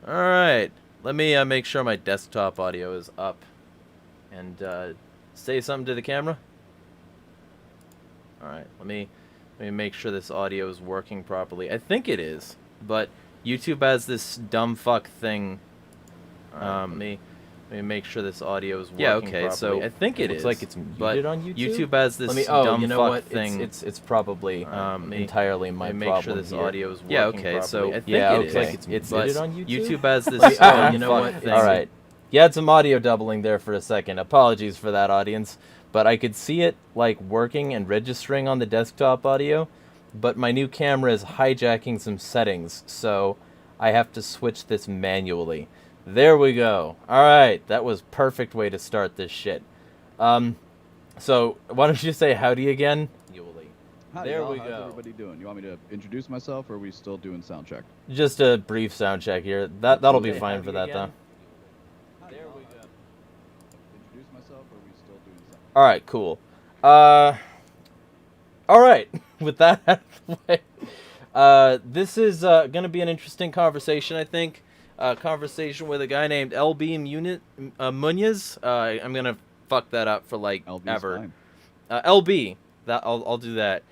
All right. Let me make sure my desktop audio is up, and say something to the camera. All right. Let me make sure this audio is working properly. I think it is, but YouTube has this dumb fuck thing. Let me make sure this audio is working properly. Okay, so I think it looks is, like it's muted on YouTube. YouTube has this dumb you know fuck what? thing. It's probably entirely my problem. Make sure this here. audio is working Yeah, okay, properly. so I think yeah, it okay. is. Like it's muted on YouTube. YouTube has this you dumb know fuck what? thing. All right. You had some audio doubling there for a second. Apologies for that, audience. But I could see it like working and registering on the desktop audio, but my new camera is hijacking some settings, so I have to switch this manually. There we go. All right, that was perfect way to start this shit. So why don't you say howdy again? Howdy, there y'all. we How's go. everybody doing? You want me to introduce myself, or are we still doing sound check? Just a brief sound check here. That'll be fine for that though. There we go. Introduce myself, or are we still doing sound check? All right, cool. All right. With that out of the way, this is going to be an interesting conversation, I think. Conversation with a guy named LB Muniz. I'm going to fuck that up for like LB 's ever. fine. LB. I'll do that.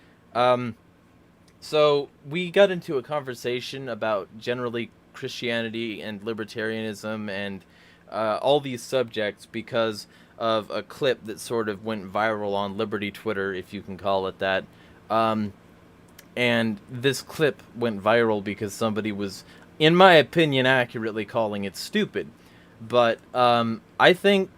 So we got into a conversation about generally Christianity and libertarianism and all these subjects because of a clip that sort of went viral on Liberty Twitter, if you can call it that. And this clip went viral because somebody was, in my opinion, accurately calling it stupid. But I think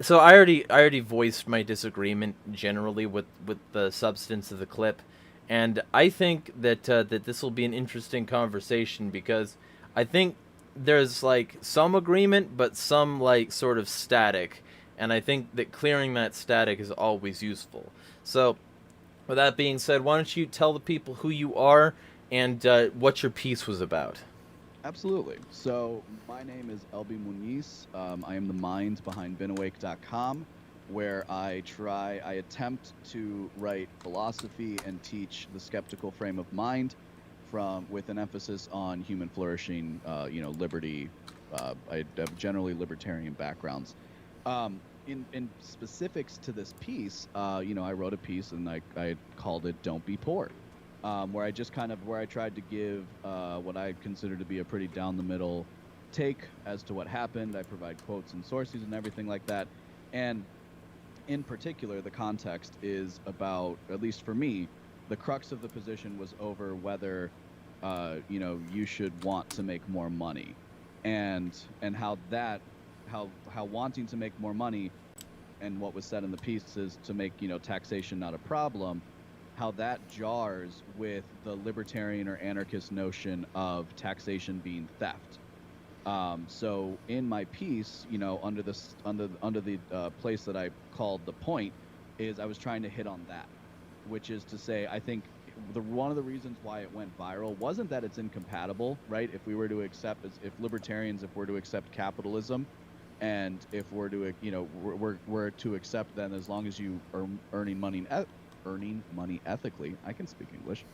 so I already voiced my disagreement generally with the substance of the clip, and I think that that this will be an interesting conversation because I think there's like some agreement but some like sort of static, and I think that clearing that static is always useful. So with that being said, why don't you tell the people who you are and what your piece was about? Absolutely. So my name is LB Muniz. I am the mind behind BeenAwake.com, where I attempt to write philosophy and teach the skeptical frame of mind, with an emphasis on human flourishing, liberty. I have generally libertarian backgrounds. In specifics to this piece, I wrote a piece and I called it "Don't Be Poor." Where I tried to give what I consider to be a pretty down the middle take as to what happened. I provide quotes and sources and everything like that. And in particular, the context is about, at least for me, the crux of the position was over whether you should want to make more money, and how wanting to make more money, and what was said in the piece is to make taxation not a problem, how that jars with the libertarian or anarchist notion of taxation being theft. So in my piece, under the place that I called the point, is I was trying to hit on that, which is to say, I think one of the reasons why it went viral wasn't that it's incompatible, right? If libertarians were to accept capitalism, and if we're to accept then, as long as you are earning money ethically, I can speak English.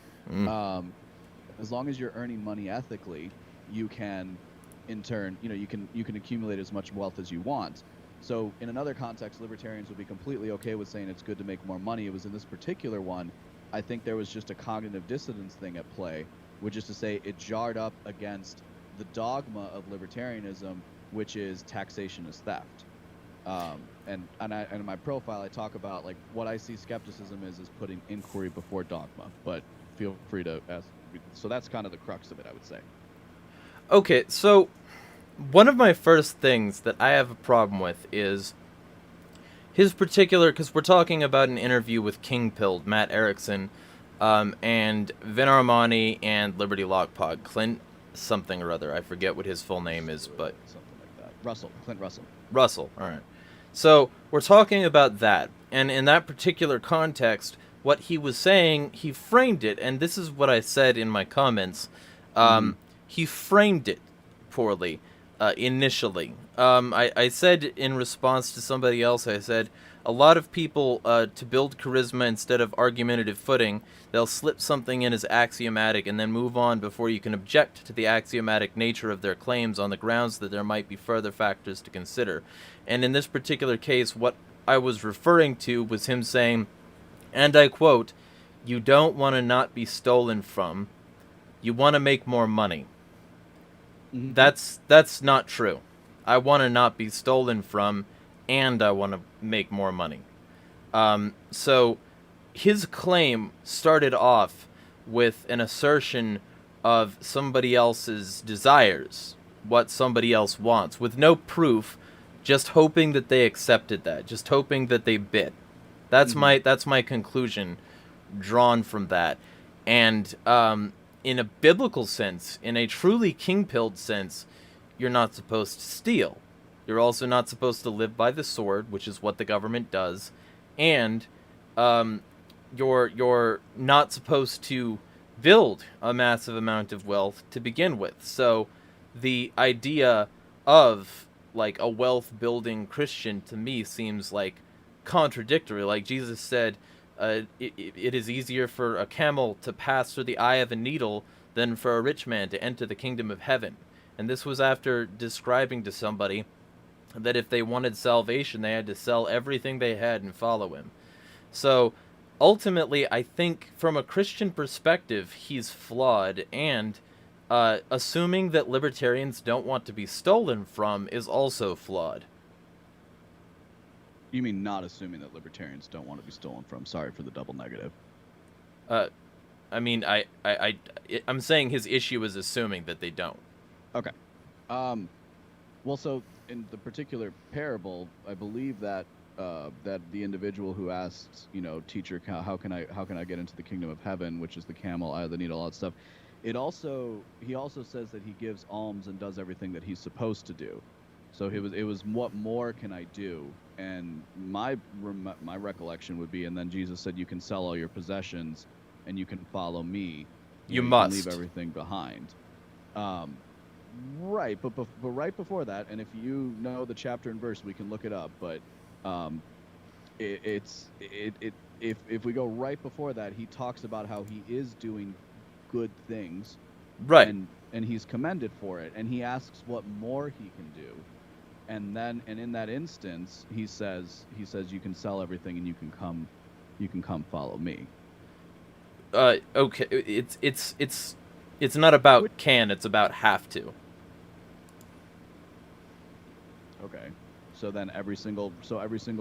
As long as you're earning money ethically, you can, in turn, you can accumulate as much wealth as you want. So in another context, libertarians would be completely okay with saying it's good to make more money. It was in this particular one, I think there was just a cognitive dissonance thing at play, which is to say it jarred up against the dogma of libertarianism, which is taxation is theft. And in my profile, I talk about like what I see skepticism is putting inquiry before dogma. But feel free to ask. So that's kind of the crux of it, I would say. Okay, so one of my first things that I have a problem with is his particular, because we're talking about an interview with King Pilled, Matt Erickson, and Vin Armani and Liberty Lockpod, Clint something or other. I forget what his full name is, but something like that. Clint Russell. Russell, all right. So we're talking about that, and in that particular context, what he was saying, he framed it, and this is what I said in my comments. He framed it poorly. initially. I said in response to somebody else, I said, a lot of people, to build charisma instead of argumentative footing, they'll slip something in as axiomatic and then move on before you can object to the axiomatic nature of their claims on the grounds that there might be further factors to consider. And in this particular case, what I was referring to was him saying, and I quote, "You don't want to not be stolen from. You want to make more money." Mhm. That's not true. I want to not be stolen from, and I want to make more money. So his claim started off with an assertion of somebody else's desires, what somebody else wants, with no proof, just hoping that they accepted that, just hoping that they bit. That's my conclusion drawn from that. And in a biblical sense, in a truly king-pilled sense, you're not supposed to steal. You're also not supposed to live by the sword, which is what the government does, and you're not supposed to build a massive amount of wealth to begin with. So the idea of like a wealth building Christian to me seems like contradictory. Like Jesus said, it is easier for a camel to pass through the eye of a needle than for a rich man to enter the kingdom of heaven. And this was after describing to somebody that if they wanted salvation, they had to sell everything they had and follow him. So ultimately, I think from a Christian perspective, he's flawed, and assuming that libertarians don't want to be stolen from is also flawed. You mean not assuming that libertarians don't want to be stolen from? Sorry for the double negative. I mean, I'm saying his issue is assuming that they don't. Okay. Well, so in the particular parable, I believe that that the individual who asks, teacher, how can I get into the kingdom of heaven, which is the camel, eye of the needle, all that stuff. He also says that he gives alms and does everything that he's supposed to do. So it was what more can I do? And my recollection would be, and then Jesus said, you can sell all your possessions and you can follow me. You can must leave everything behind. Right, but right before that, and if you know the chapter and verse, we can look it up. But if we go right before that, he talks about how he is doing good things, right, and he's commended for it, and he asks what more he can do, and in that instance, he says you can sell everything and you can come follow me. Okay, it's not about can, it's about have to. Okay, so then every single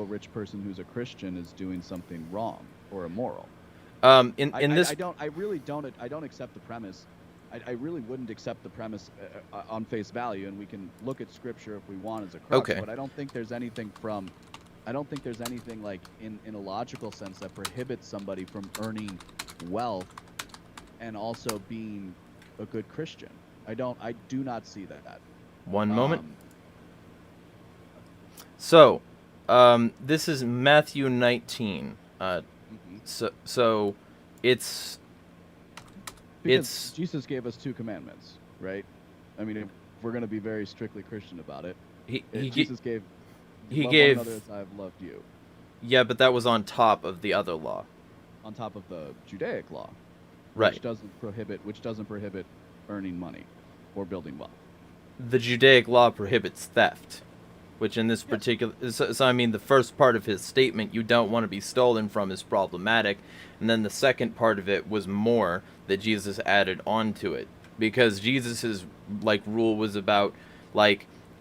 rich person who's a Christian is doing something wrong or immoral. I really don't accept the premise. I really wouldn't accept the premise on face value, and we can look at scripture if we want as a crux. Okay. But I don't think there's anything like in a logical sense that prohibits somebody from earning wealth and also being a good Christian. I do not see that. One moment. So, this is Matthew 19. So it's because Jesus gave us 2 commandments, right? I mean, if we're going to be very strictly Christian about it, Jesus gave one another as I have loved you. Yeah, but that was on top of the other law. On top of the Judaic law, right? Which doesn't prohibit earning money or building wealth. The Judaic law prohibits theft, which in this particular, so I mean, the first part of his statement, you don't want to be stolen from, is problematic, and then the second part of it was more that Jesus added onto it, because Jesus's rule was about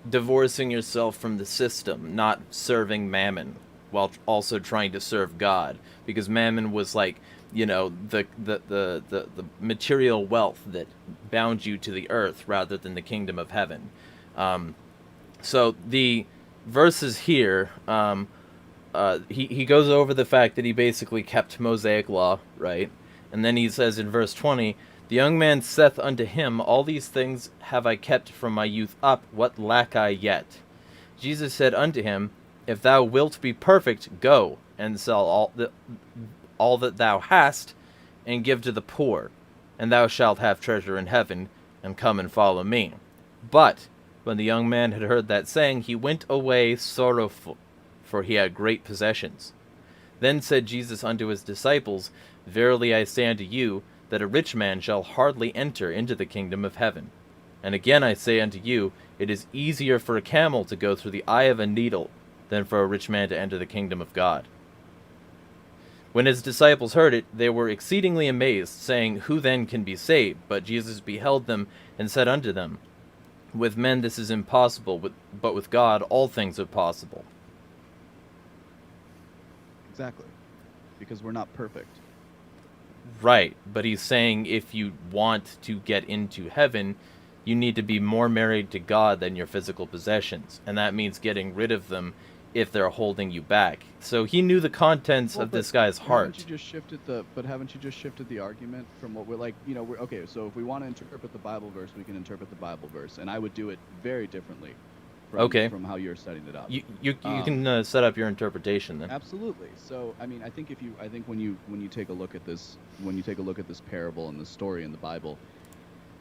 divorcing yourself from the system, not serving mammon while also trying to serve God, because mammon was the material wealth that bound you to the earth rather than the kingdom of heaven. So the verses here, he goes over the fact that he basically kept Mosaic law, right? And then he says in verse 20, "The young man saith unto him, All these things have I kept from my youth up, what lack I yet? Jesus said unto him, If thou wilt be perfect, go and sell all that thou hast, and give to the poor, and thou shalt have treasure in heaven, and come and follow me. But When the young man had heard that saying, he went away sorrowful, for he had great possessions. Then said Jesus unto his disciples, Verily I say unto you, that a rich man shall hardly enter into the kingdom of heaven. And again I say unto you, it is easier for a camel to go through the eye of a needle than for a rich man to enter the kingdom of God. When his disciples heard it, they were exceedingly amazed, saying, Who then can be saved? But Jesus beheld them, and said unto them, With men this is impossible, but with God all things are possible. Exactly. Because we're not perfect. Right, but he's saying if you want to get into heaven, you need to be more married to God than your physical possessions, and that means getting rid of them if they're holding you back. So he knew the contents of this guy's heart. Haven't you just shifted the argument from what we're like, we're okay, so if we want to interpret the Bible verse, we can interpret the Bible verse, and I would do it very differently from how you're setting it up. You can set up your interpretation then. Absolutely. So I mean, I think when you take a look at this parable and this story in the Bible,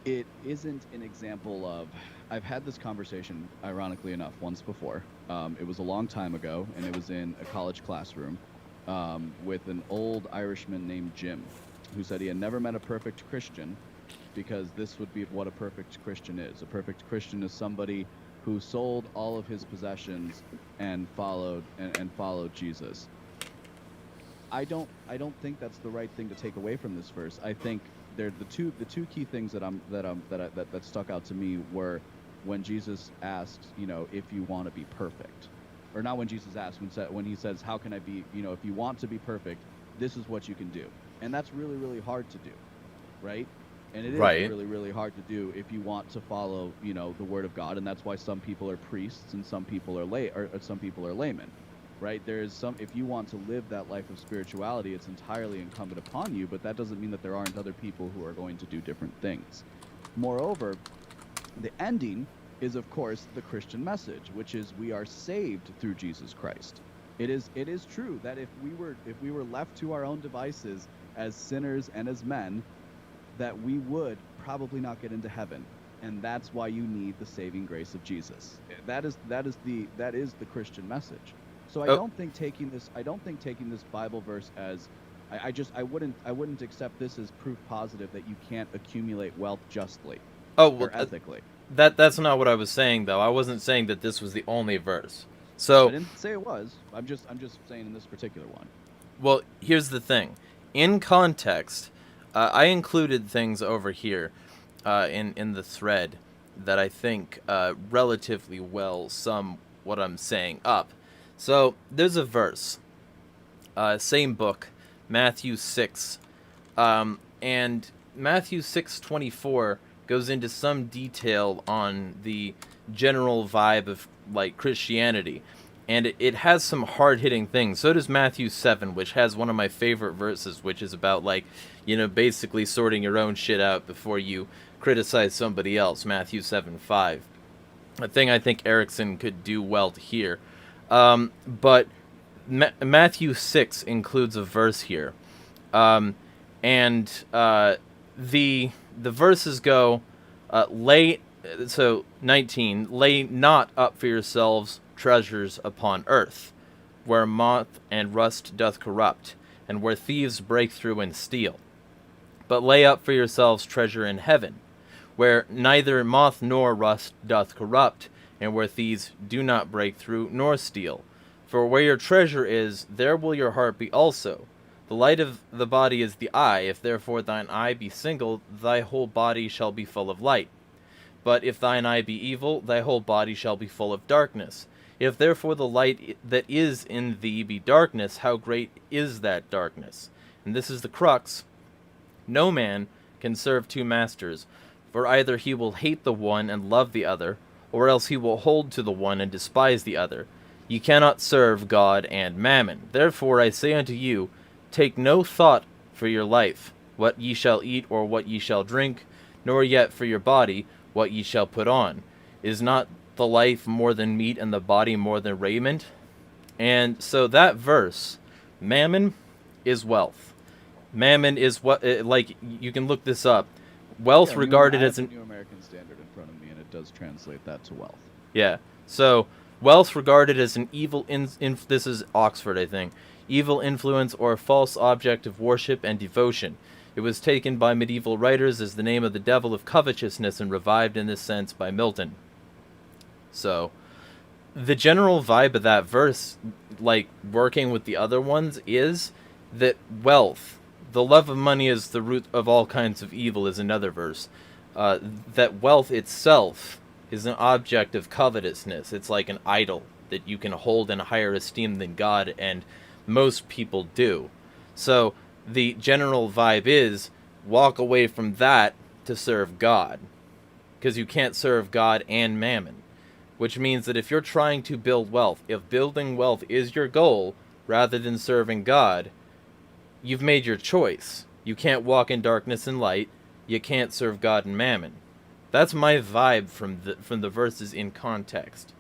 it isn't an example of. I've had this conversation, ironically enough, once before. It was a long time ago, and it was in a college classroom with an old Irishman named Jim, who said he had never met a perfect Christian, because this would be what a perfect Christian is. A perfect Christian is somebody who sold all of his possessions and followed Jesus. I don't think that's the right thing to take away from this verse. I think the two key things that stuck out to me were when Jesus asks, if you want to be perfect, or not when Jesus asks, when he says, how can I be, if you want to be perfect, this is what you can do, and that's really, really hard to do, right? And it is really, really hard to do if you want to follow, the Word of God, and that's why some people are priests and some people are some people are laymen, right? If you want to live that life of spirituality, it's entirely incumbent upon you, but that doesn't mean that there aren't other people who are going to do different things. Moreover, the ending is, of course, the Christian message, which is we are saved through Jesus Christ. It is true that if we were left to our own devices as sinners and as men, that we would probably not get into heaven, and that's why you need the saving grace of Jesus. That is the Christian message. So I don't think taking this Bible verse as I wouldn't accept this as proof positive that you can't accumulate wealth justly or ethically. That's not what I was saying, though. I wasn't saying that this was the only verse. So I didn't say it was. I'm just saying in this particular one. Well, here's the thing. In context, I included things over here in the thread that I think relatively well sum what I'm saying up. So there's a verse, same book, Matthew 6, and Matthew 6:24 goes into some detail on the general vibe of like Christianity, and it has some hard-hitting things. So does Matthew 7, which has one of my favorite verses, which is about like, basically sorting your own shit out before you criticize somebody else. Matthew 7:5, a thing I think Erickson could do well to hear. But Matthew 6 includes a verse here, and the verses go, 19, lay not up for yourselves treasures upon earth, where moth and rust doth corrupt, and where thieves break through and steal. But lay up for yourselves treasure in heaven, where neither moth nor rust doth corrupt, and where thieves do not break through nor steal. For where your treasure is, there will your heart be also. The light of the body is the eye. If therefore thine eye be single, thy whole body shall be full of light. But if thine eye be evil, thy whole body shall be full of darkness. If therefore the light that is in thee be darkness, how great is that darkness? And this is the crux. No man can serve two masters, for either he will hate the one and love the other, or else he will hold to the one and despise the other. Ye cannot serve God and mammon. Therefore I say unto you, take no thought for your life, what ye shall eat or what ye shall drink, nor yet for your body, what ye shall put on. Is not the life more than meat, and the body more than raiment? And so that verse, mammon is wealth. Mammon is what, like, you can look this up. wealth Yeah, regarded I as have an the New American Standard in front of me, and it does translate that to wealth. Yeah. So, wealth regarded as an evil this is Oxford, I think. Evil influence or false object of worship and devotion. It was taken by medieval writers as the name of the devil of covetousness and revived in this sense by Milton. So, the general vibe of that verse, like working with the other ones, is that wealth, the love of money is the root of all kinds of evil, is another verse. That wealth itself is an object of covetousness. It's like an idol that you can hold in higher esteem than God, and most people do. So the general vibe is walk away from that to serve God, because you can't serve God and mammon. Which means that if you're trying to build wealth, if building wealth is your goal rather than serving God, you've made your choice. You can't walk in darkness and light. You can't serve God and mammon. That's my vibe from the verses in context.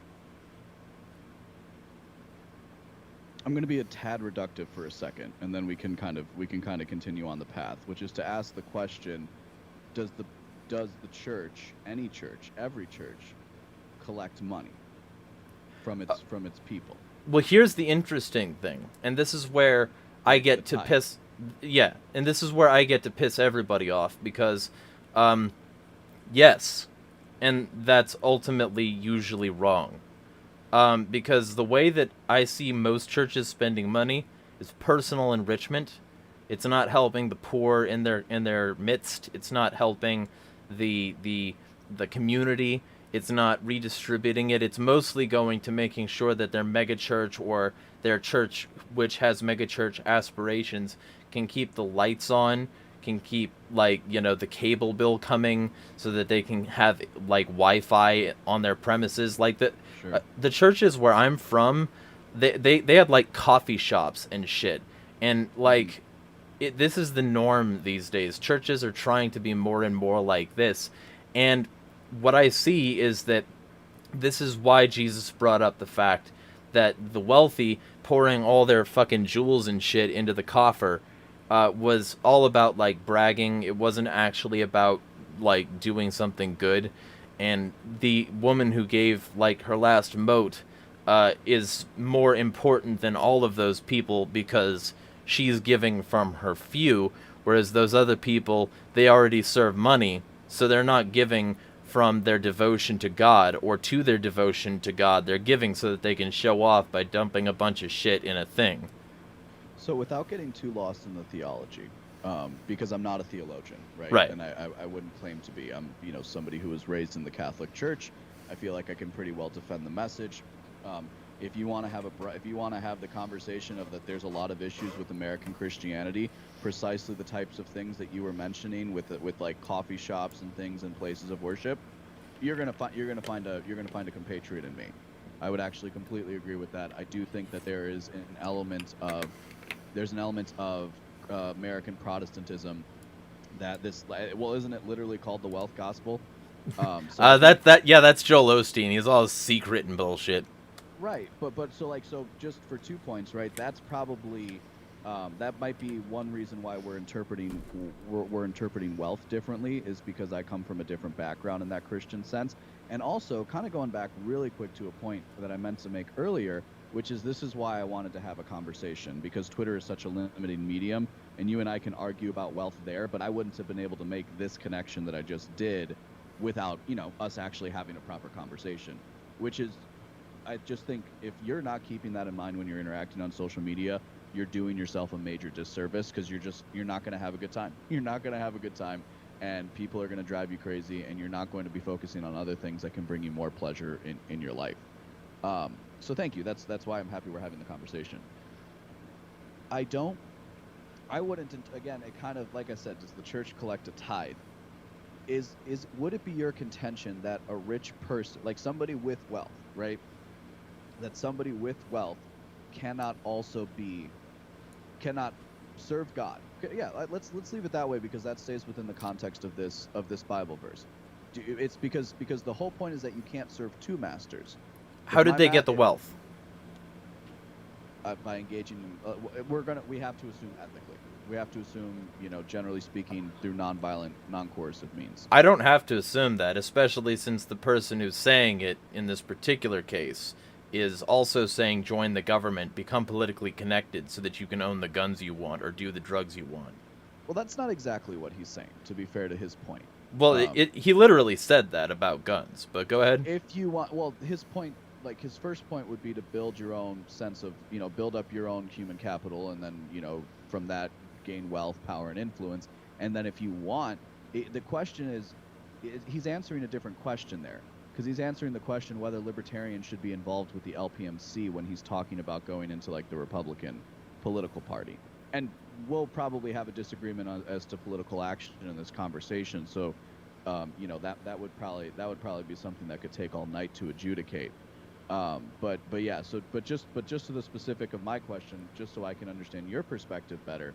I'm going to be a tad reductive for a second, and then we can kind of continue on the path, which is to ask the question: Does the church, any church, every church, collect money from its people? Well, here's the interesting thing, and this is where I get to piss. Yeah, and this is where I get to piss everybody off because, yes, and that's ultimately usually wrong. Because the way that I see most churches spending money is personal enrichment. It's not helping the poor in their midst. It's not helping the community. It's not redistributing it. It's mostly going to making sure that their megachurch or their church, which has megachurch aspirations, can keep the lights on, can keep, like, the cable bill coming so that they can have, like, Wi-Fi on their premises. Like, the churches where I'm from, they had, like, coffee shops and shit. And, like, this is the norm these days. Churches are trying to be more and more like this. And what I see is that this is why Jesus brought up the fact that the wealthy pouring all their fucking jewels and shit into the coffer was all about, like, bragging. It wasn't actually about, like, doing something good. And the woman who gave, like, her last mote is more important than all of those people because she's giving from her few, whereas those other people, they already serve money, so they're not giving from their devotion to God or to their devotion to God. They're giving so that they can show off by dumping a bunch of shit in a thing. So without getting too lost in the theology, because I'm not a theologian, right? Right. And I wouldn't claim to be. I'm somebody who was raised in the Catholic Church. I feel like I can pretty well defend the message. If you want to have the conversation of that, there's a lot of issues with American Christianity, precisely the types of things that you were mentioning with like coffee shops and things and places of worship. You're gonna find a compatriot in me. I would actually completely agree with that. I do think that there's an element of American Protestantism that isn't it literally called the wealth gospel? That's Joel Osteen. He's all secret and bullshit. Right, but so just for 2 points, right? That's probably that might be one reason why we're interpreting wealth differently, is because I come from a different background in that Christian sense. And also, kind of going back really quick to a point that I meant to make earlier, which is this is why I wanted to have a conversation, because Twitter is such a limiting medium, and you and I can argue about wealth there, but I wouldn't have been able to make this connection that I just did without, us actually having a proper conversation, which is, I just think if you're not keeping that in mind when you're interacting on social media, you're doing yourself a major disservice, because you're not going to have a good time. You're not going to have a good time, and people are going to drive you crazy, and you're not going to be focusing on other things that can bring you more pleasure in your life. So thank you. That's why I'm happy we're having the conversation. I wouldn't, again, it kind of, like I said, does the church collect a tithe? Would it be your contention that a rich person, like somebody with wealth, right? That somebody with wealth cannot serve God? Yeah, let's leave it that way, because that stays within the context of this Bible verse. It's because the whole point is that you can't serve two masters. How did they get the wealth? by engaging, we have to assume ethically. We have to assume, generally speaking, through nonviolent, non-coercive means. I don't have to assume that, especially since the person who's saying it in this particular case is also saying join the government, become politically connected so that you can own the guns you want or do the drugs you want. Well, that's not exactly what he's saying, to be fair to his point. Well, he literally said that about guns, but go ahead. If you want, well, his point, like his first point would be to build your own sense of, build up your own human capital, and then, from that gain wealth, power, and influence. And then if you want, the question is, he's answering a different question there, because he's answering the question whether libertarians should be involved with the LPMC when he's talking about going into like the Republican political party. And we'll probably have a disagreement as to political action in this conversation. So, that would probably be something that could take all night to adjudicate. But just to the specific of my question, just so I can understand your perspective better,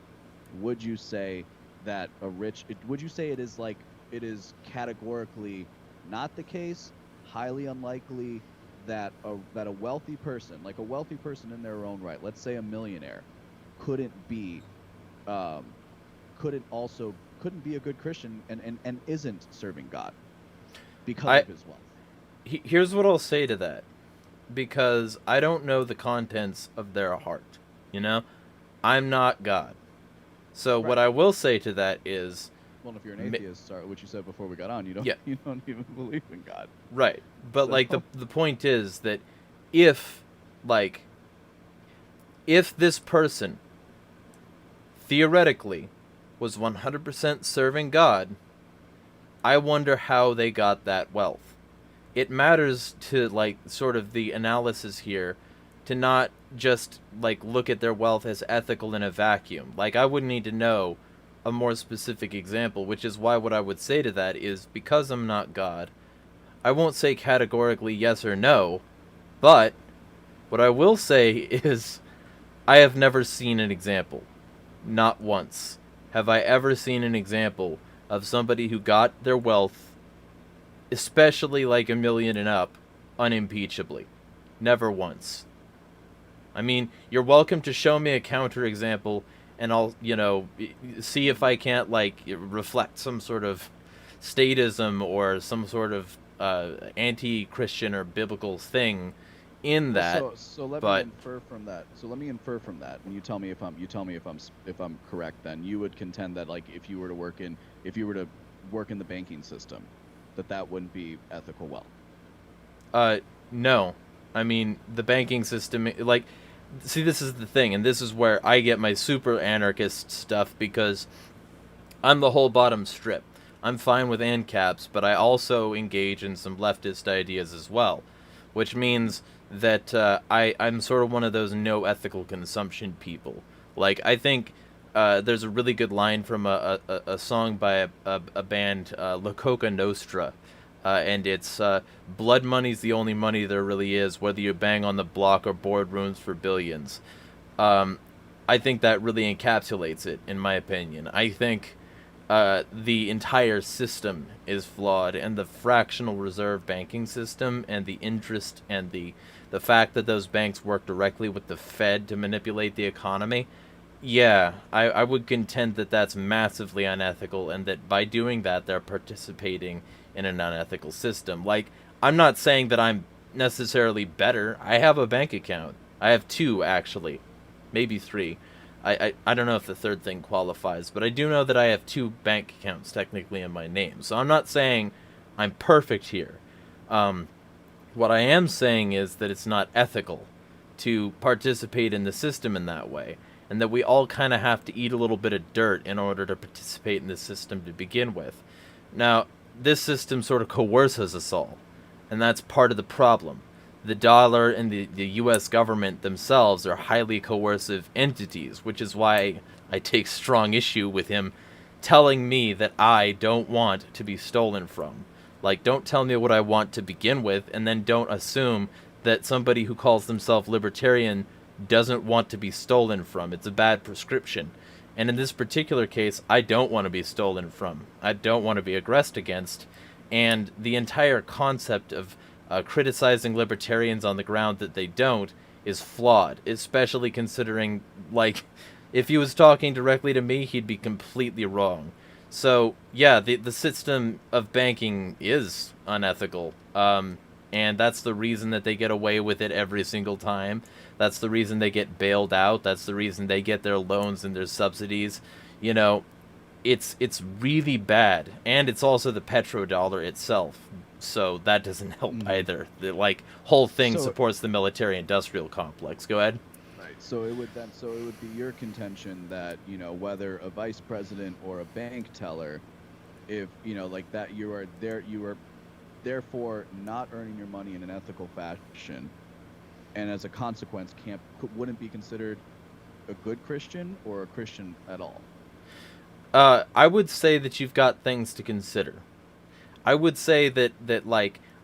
would you say that would you say it is categorically not the case, highly unlikely that a wealthy person, like a wealthy person in their own right, let's say a millionaire, couldn't be a good Christian and isn't serving God because of his wealth? Here's what I'll say to that, because I don't know the contents of their heart. I'm not God. So Right. What I will say to that is, well, if you're an atheist, sorry, which you said before we got on, you don't even believe in God. right, but So- like the point is that if this person theoretically was 100% serving God, I wonder how they got that wealth. It matters to sort of the analysis here to not just look at their wealth as ethical in a vacuum. I would need to know a more specific example, which is why what I would say to that is, because I'm not God, I won't say categorically yes or no, but what I will say is I have never seen an example. Not once have I ever seen an example of somebody who got their wealth, especially like $1 million and up, unimpeachably. Never once. I mean, you're welcome to show me a counterexample, and I'll, see if I can't, reflect some sort of statism or some sort of anti-Christian or biblical thing in that. So let me infer from that. And you tell me if I'm correct. Then you would contend that if you were to work in the banking system, that wouldn't be ethical wealth. No. I mean, the banking system, see, this is the thing, and this is where I get my super anarchist stuff, because I'm the whole bottom strip. I'm fine with ANCAPs, but I also engage in some leftist ideas as well, which means that I'm sort of one of those no ethical consumption people. I think there's a really good line from a song by a band, La Coca Nostra, and it's blood money's the only money there really is, whether you bang on the block or boardrooms for billions. I think that really encapsulates it, in my opinion. I think the entire system is flawed, and the fractional reserve banking system and the interest and the fact that those banks work directly with the Fed to manipulate the economy, yeah, I would contend that that's massively unethical, and that by doing that, they're participating in an unethical system. I'm not saying that I'm necessarily better. I have a bank account. I have 2, actually. Maybe 3. I don't know if the third thing qualifies, but I do know that I have 2 bank accounts technically in my name. So I'm not saying I'm perfect here. What I am saying is that it's not ethical to participate in the system in that way, and that we all kind of have to eat a little bit of dirt in order to participate in the system to begin with. Now, this system sort of coerces us all, and that's part of the problem. The dollar and the U.S. government themselves are highly coercive entities, which is why I take strong issue with him telling me that I don't want to be stolen from. Don't tell me what I want to begin with, and then don't assume that somebody who calls themselves libertarian doesn't want to be stolen from. It's a bad prescription. And in this particular case, I don't want to be stolen from. I don't want to be aggressed against. And the entire concept of criticizing libertarians on the ground that they don't is flawed, especially considering, like, if he was talking directly to me, he'd be completely wrong. So, yeah, the system of banking is unethical. And that's the reason that they get away with it every single time. That's the reason they get bailed out. That's the reason they get their loans and their subsidies. You know, it's really bad. And it's also the petrodollar itself. So that doesn't help either. The whole thing supports the military-industrial complex. Go ahead. Right. So it would be your contention that, whether a vice president or a bank teller, if like that, you are therefore not earning your money in an ethical fashion, and as a consequence wouldn't be considered a good Christian or a Christian at all. I would say that you've got things to consider. I would say that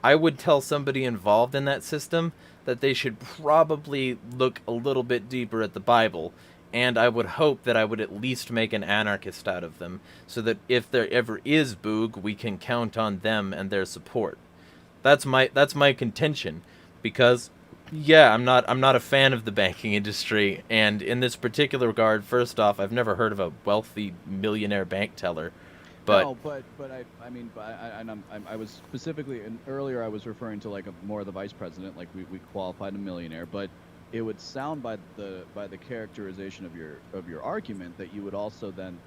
I would tell somebody involved in that system that they should probably look a little bit deeper at the Bible, and I would hope that I would at least make an anarchist out of them, so that if there ever is boog, we can count on them and their support. That's my contention, because yeah, I'm not a fan of the banking industry, and in this particular regard, first off, I've never heard of a wealthy millionaire bank teller. But no, but I was specifically, and earlier I was referring to more of the vice president, like we qualified a millionaire, but it would sound by the characterization of your argument that you would also then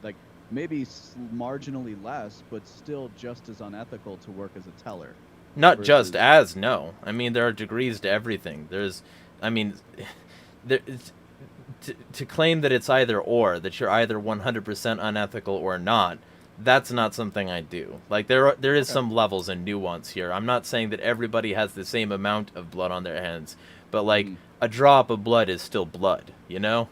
maybe marginally less, but still just as unethical to work as a teller. Not just as, no. I mean, there are degrees to everything. To claim that it's either or, that you're either 100% unethical or not, that's not something I do. There is some levels and nuance here. I'm not saying that everybody has the same amount of blood on their hands, but a drop of blood is still blood, you know?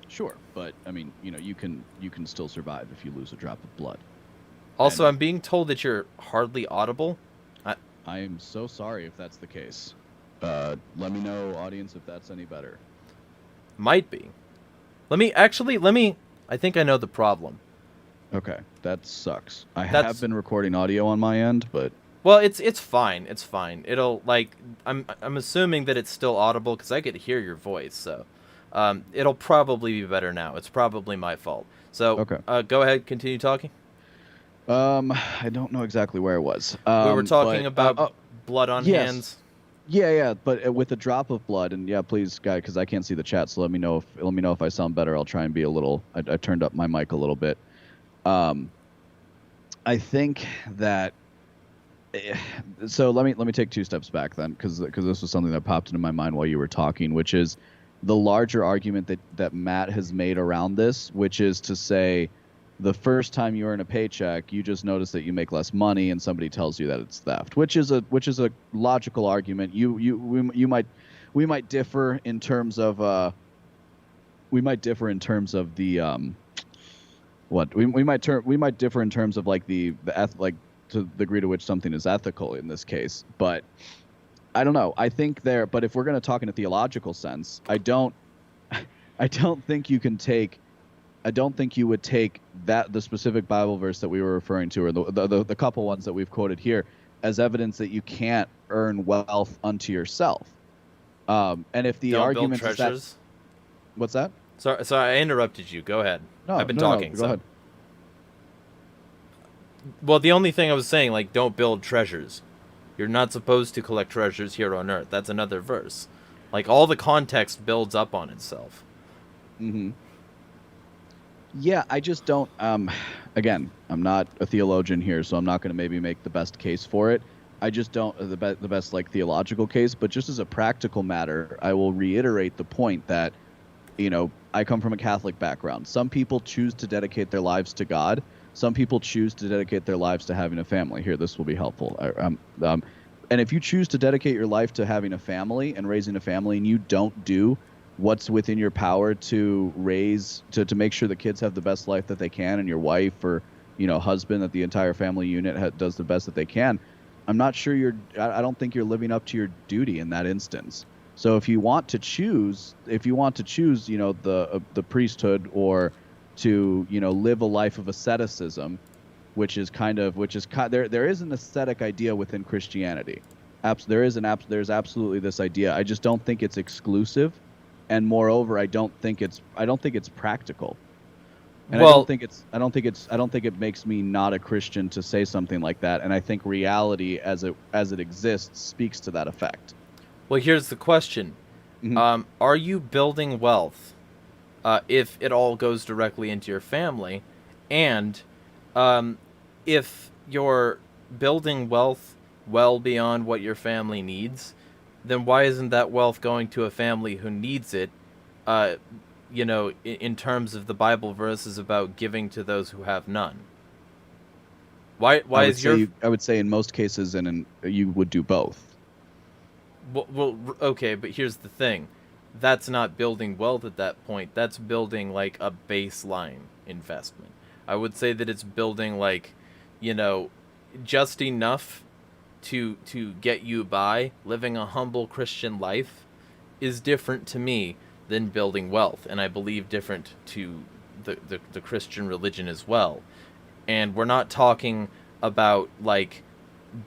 Sure, but I mean, you can still survive if you lose a drop of blood. Also, I'm being told that you're hardly audible. I am so sorry if that's the case. Let me know, audience, if that's any better. Might be. Let me. I think I know the problem. Okay, that sucks. I have been recording audio on my end, but well, it's fine. It's fine. It'll I'm assuming that it's still audible because I could hear your voice. So, it'll probably be better now. It's probably my fault. So, okay. Go ahead. Continue talking. I don't know exactly where it was. We were talking about blood on hands. Yeah, but with a drop of blood, and yeah, please, guy, because I can't see the chat, so let me know if I sound better. I'll try and be a little. I turned up my mic a little bit. I think that. So let me take two steps back then, because this was something that popped into my mind while you were talking, which is the larger argument that Matt has made around this, which is to say, the first time you earn a paycheck, you just notice that you make less money, and somebody tells you that it's theft, which is a logical argument. We might differ in terms of the we might differ in terms of to the degree to which something is ethical in this case. But I don't know. I think but if we're going to talk in a theological sense, I don't think you can take. I don't think you would take the specific Bible verse that we were referring to, or the couple ones that we've quoted here, as evidence that you can't earn wealth unto yourself. And if the argument is that, what's that? Sorry, I interrupted you. Go ahead. No, I've been talking. Go ahead. Well, the only thing I was saying, don't build treasures. You're not supposed to collect treasures here on earth. That's another verse. All the context builds up on itself. Mm-hmm. Yeah, I just don't. Again, I'm not a theologian here, so I'm not going to maybe make the best case for it. I just don't the best theological case, but just as a practical matter, I will reiterate the point that, I come from a Catholic background. Some people choose to dedicate their lives to God. Some people choose to dedicate their lives to having a family. Here, this will be helpful. And if you choose to dedicate your life to having a family and raising a family, and you don't do what's within your power to make sure the kids have the best life that they can, and your wife or husband, that the entire family unit does the best that they can, I'm not sure I don't think you're living up to your duty in that instance. So if you want to choose the priesthood, or to live a life of asceticism, there is an ascetic idea within Christianity. There's absolutely this idea. I just don't think it's exclusive, and moreover, I don't think it's practical. And Well, I don't think it makes me not a Christian to say something like that. And I think reality as it exists speaks to that effect. well, here's the question. Hmm. Are you building wealth if it all goes directly into your family? And if you're building wealth well beyond what your family needs, then why isn't that wealth going to a family who needs it? Uh, in terms of the Bible verses about giving to those who have none. Why is your I would say in most cases, you would do both. okay? But here's the thing, that's not building wealth at that point. That's building like a baseline investment. I would say that it's building like, you know, just enough to get you by. Living a humble Christian life is different to me than building wealth, and I believe different to the Christian religion as well. And we're not talking about like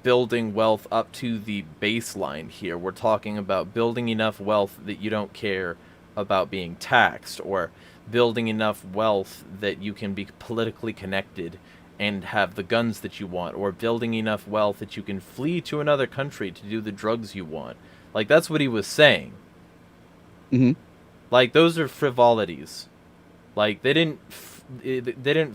building wealth up to the baseline here. We're talking about building enough wealth that you don't care about being taxed, or building enough wealth that you can be politically connected and have the guns that you want, or building enough wealth that you can flee to another country to do the drugs you want. Like, that's what he was saying. Hmm. Like, those are frivolities. Like, they didn't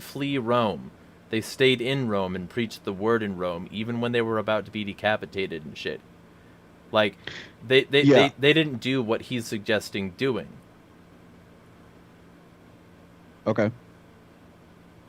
flee Rome. They stayed in Rome and preached the word in Rome, even when they were about to be decapitated and shit. Like, Yeah. they didn't do what he's suggesting doing. Okay.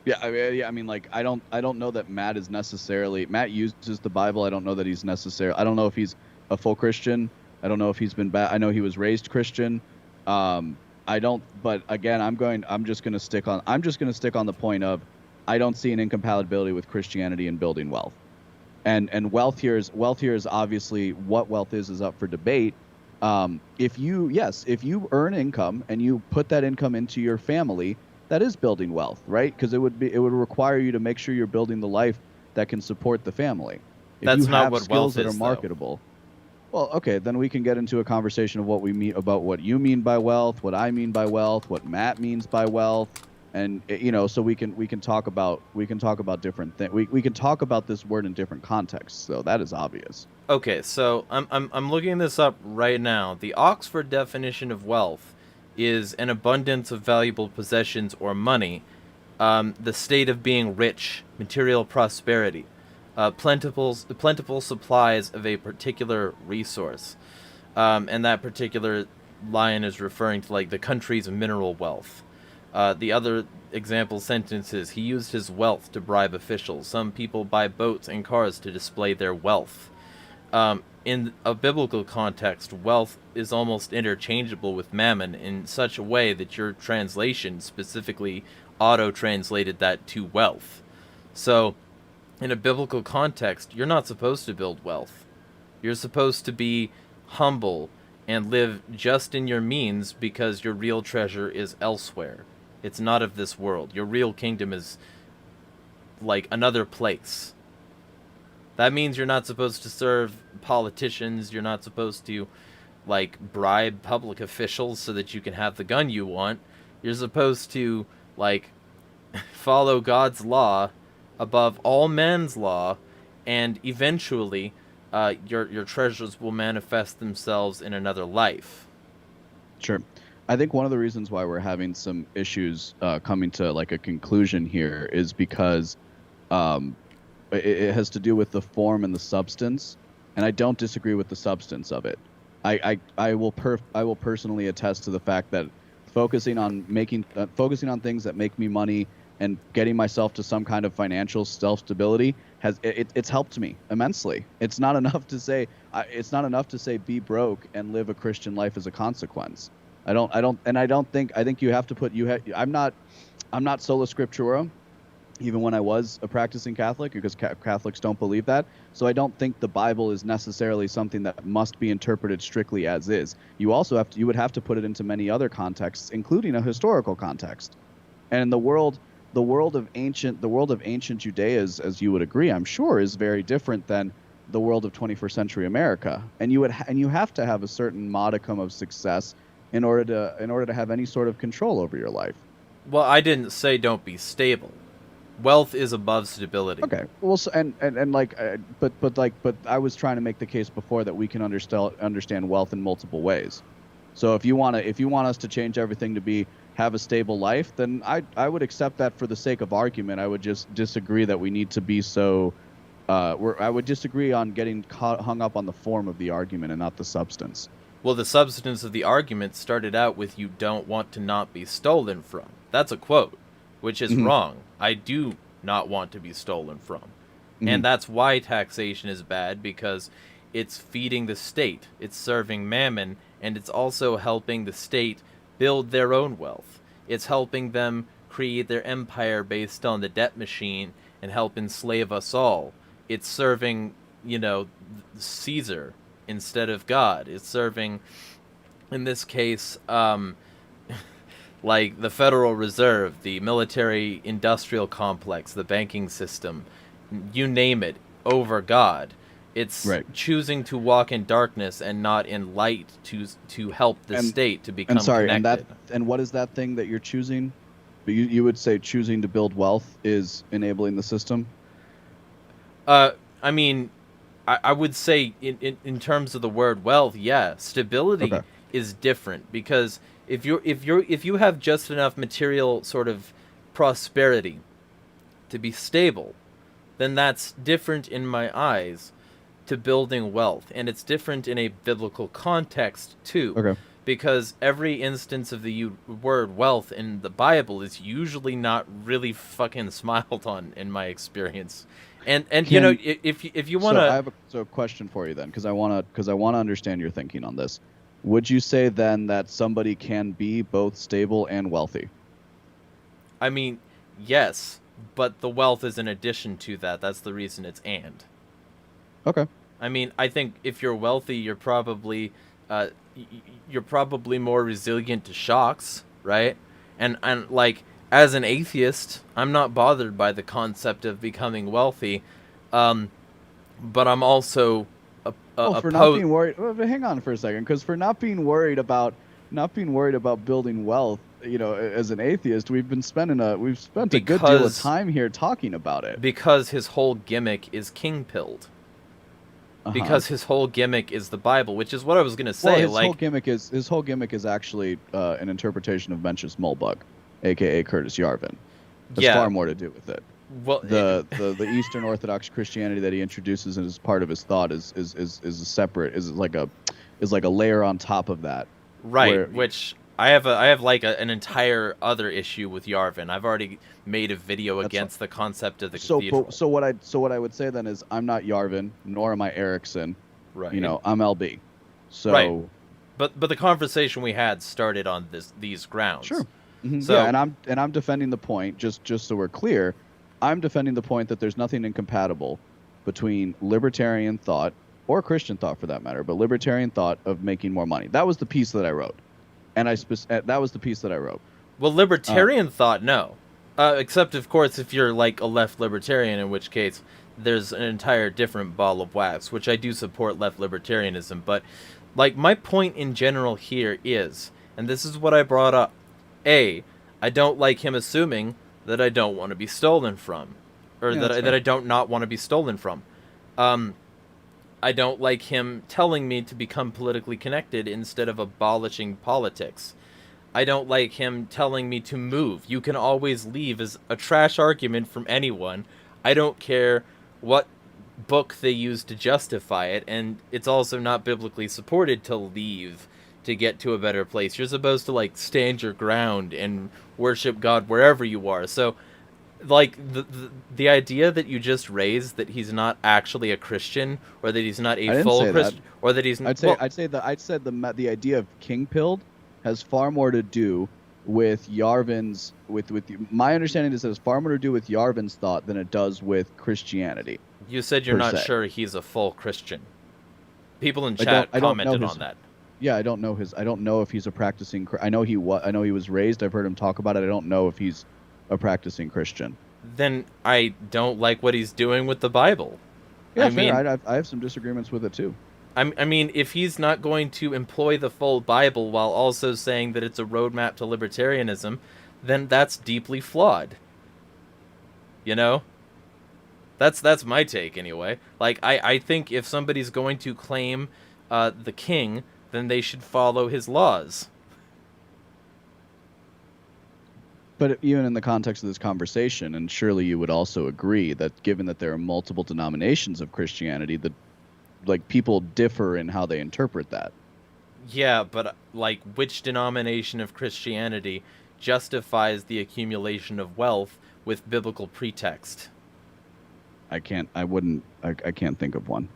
Yeah. I mean, like, I don't know that Matt uses the Bible. I don't know that he's necessarily. I don't know if he's a full Christian. I don't know if he's been I know he was raised Christian. I don't. But again, I'm just gonna stick on. I'm just gonna stick on the point of, I don't see an incompatibility with Christianity and building wealth. And wealth here is obviously, what wealth is up for debate. If you earn income and you put that income into your family, that is building wealth, right? Because it would require you to make sure you're building the life that can support the family. If That's you not have what skills wealth that are is, though. marketable, well, okay, then we can get into a conversation of what we mean about what you mean by wealth, what I mean by wealth, what Matt means by wealth, and so we can talk about different things. We can talk about this word in different contexts. So that is obvious. Okay, so I'm looking this up right now. The Oxford definition of wealth is an abundance of valuable possessions or money, the state of being rich, material prosperity, plentiful supplies of a particular resource, and that particular line is referring to like the country's mineral wealth. The other example sentence is, he used his wealth to bribe officials. Some people buy boats and cars to display their wealth. In a biblical context, wealth is almost interchangeable with mammon in such a way that your translation specifically auto-translated that to wealth. So, in a biblical context, you're not supposed to build wealth. You're supposed to be humble and live just in your means, because your real treasure is elsewhere. It's not of this world. Your real kingdom is like another place. That means you're not supposed to serve politicians. You're not supposed to, like, bribe public officials so that you can have the gun you want. You're supposed to, like, follow God's law above all men's law, and eventually, your treasures will manifest themselves in another life. Sure. I think one of the reasons why we're having some issues coming to like a conclusion here is because it has to do with the form and the substance, and I don't disagree with the substance of it. I will personally attest to the fact that focusing on things that make me money and getting myself to some kind of financial self-stability it's helped me immensely. It's not enough to say be broke and live a Christian life as a consequence. I think you have to put I'm not sola scriptura, even when I was a practicing Catholic, because Catholics don't believe that. So I don't think the Bible is necessarily something that must be interpreted strictly as is. You would have to put it into many other contexts, including a historical context. And in the world of ancient Judea, as you would agree, I'm sure, is very different than the world of 21st century America, and you have to have a certain modicum of success in order to have any sort of control over your life. Well, I didn't say don't be stable. Wealth is above stability. Okay. Well, so, and like, but I was trying to make the case before that we can understand wealth in multiple ways. So if you want us to change everything to have a stable life, then I would accept that for the sake of argument. I would just disagree that we need to be so. I would disagree on getting hung up on the form of the argument and not the substance. Well, the substance of the argument started out with "you don't want to not be stolen from." That's a quote, which is wrong. I do not want to be stolen from. And that's why taxation is bad, because it's feeding the state, it's serving mammon, and it's also helping the state build their own wealth. It's helping them create their empire based on the debt machine and help enslave us all. It's serving, Caesar instead of God. It's serving, in this case, like the Federal Reserve, the military-industrial complex, the banking system, you name it, over God. It's choosing to walk in darkness and not in light to help the state to become connected. And what is that thing that you're choosing? You would say choosing to build wealth is enabling the system? I mean, I would say in terms of the word wealth, yeah, stability is different, because if you have just enough material sort of prosperity to be stable, then that's different in my eyes to building wealth, and it's different in a biblical context too. Okay. Because every instance of the word wealth in the Bible is usually not really fucking smiled on, in my experience. And if you want to, I have a question for you then, because I want to understand your thinking on this. Would you say then that somebody can be both stable and wealthy? I mean, yes, but the wealth is in addition to that. That's the reason it's and. Okay. I mean, I think if you're wealthy, you're probably more resilient to shocks, right? And like, as an atheist, I'm not bothered by the concept of becoming wealthy, but I'm also for not being worried. But hang on for a second, because for not being worried about building wealth, as an atheist, we've spent a good deal of time here talking about it. Because his whole gimmick is king-pilled. Because his whole gimmick is the Bible, which is what I was going to say. Well, his whole gimmick is actually an interpretation of Mencius Mulbug, aka Curtis Yarvin. There's far more to do with it. Well, the Eastern Orthodox Christianity that he introduces as part of his thought is like a layer on top of that. Right, which I have an entire other issue with Yarvin. I've already made a video against the concept of the cathedral. So what I would say then is, I'm not Yarvin, nor am I Erickson. Right. I'm LB. So. Right. But the conversation we had started on these grounds. Sure. Mm-hmm. So, yeah, and I'm defending the point, just so we're clear, I'm defending the point that there's nothing incompatible between libertarian thought, or Christian thought for that matter, but libertarian thought of making more money. That was the piece that I wrote. And that was the piece that I wrote. Well, libertarian thought, no. Except, of course, if you're like a left libertarian, in which case there's an entire different ball of wax, which I do support left libertarianism. But, like, my point in general here is, and this is what I brought up, I don't like him assuming that I don't want to be stolen from. Or that I don't not want to be stolen from. I don't like him telling me to become politically connected instead of abolishing politics. I don't like him telling me to move. You can always leave is a trash argument from anyone. I don't care what book they use to justify it, and it's also not biblically supported to leave to get to a better place. You're supposed to, like, stand your ground and worship God wherever you are. So, like, the idea that you just raised, that he's not actually a Christian, or that he's not a full Christian, or that he's I'd say the idea of king-pilled has far more to do with Yarvin's my understanding is that it has far more to do with Yarvin's thought than it does with Christianity. You said you're not sure he's a full Christian. People in chat commented on that. Yeah, I don't know if he's a practicing. I know he was raised. I've heard him talk about it. I don't know if he's a practicing Christian. Then I don't like what he's doing with the Bible. Yeah, fair. I have some disagreements with it too. I mean, if he's not going to employ the full Bible while also saying that it's a roadmap to libertarianism, then that's deeply flawed. You know? That's my take anyway. Like, I think if somebody's going to claim the king, then they should follow his laws. But even in the context of this conversation, and surely you would also agree that given that there are multiple denominations of Christianity, that like people differ in how they interpret that. Yeah, but like, which denomination of Christianity justifies the accumulation of wealth with biblical pretext? I can't think of one.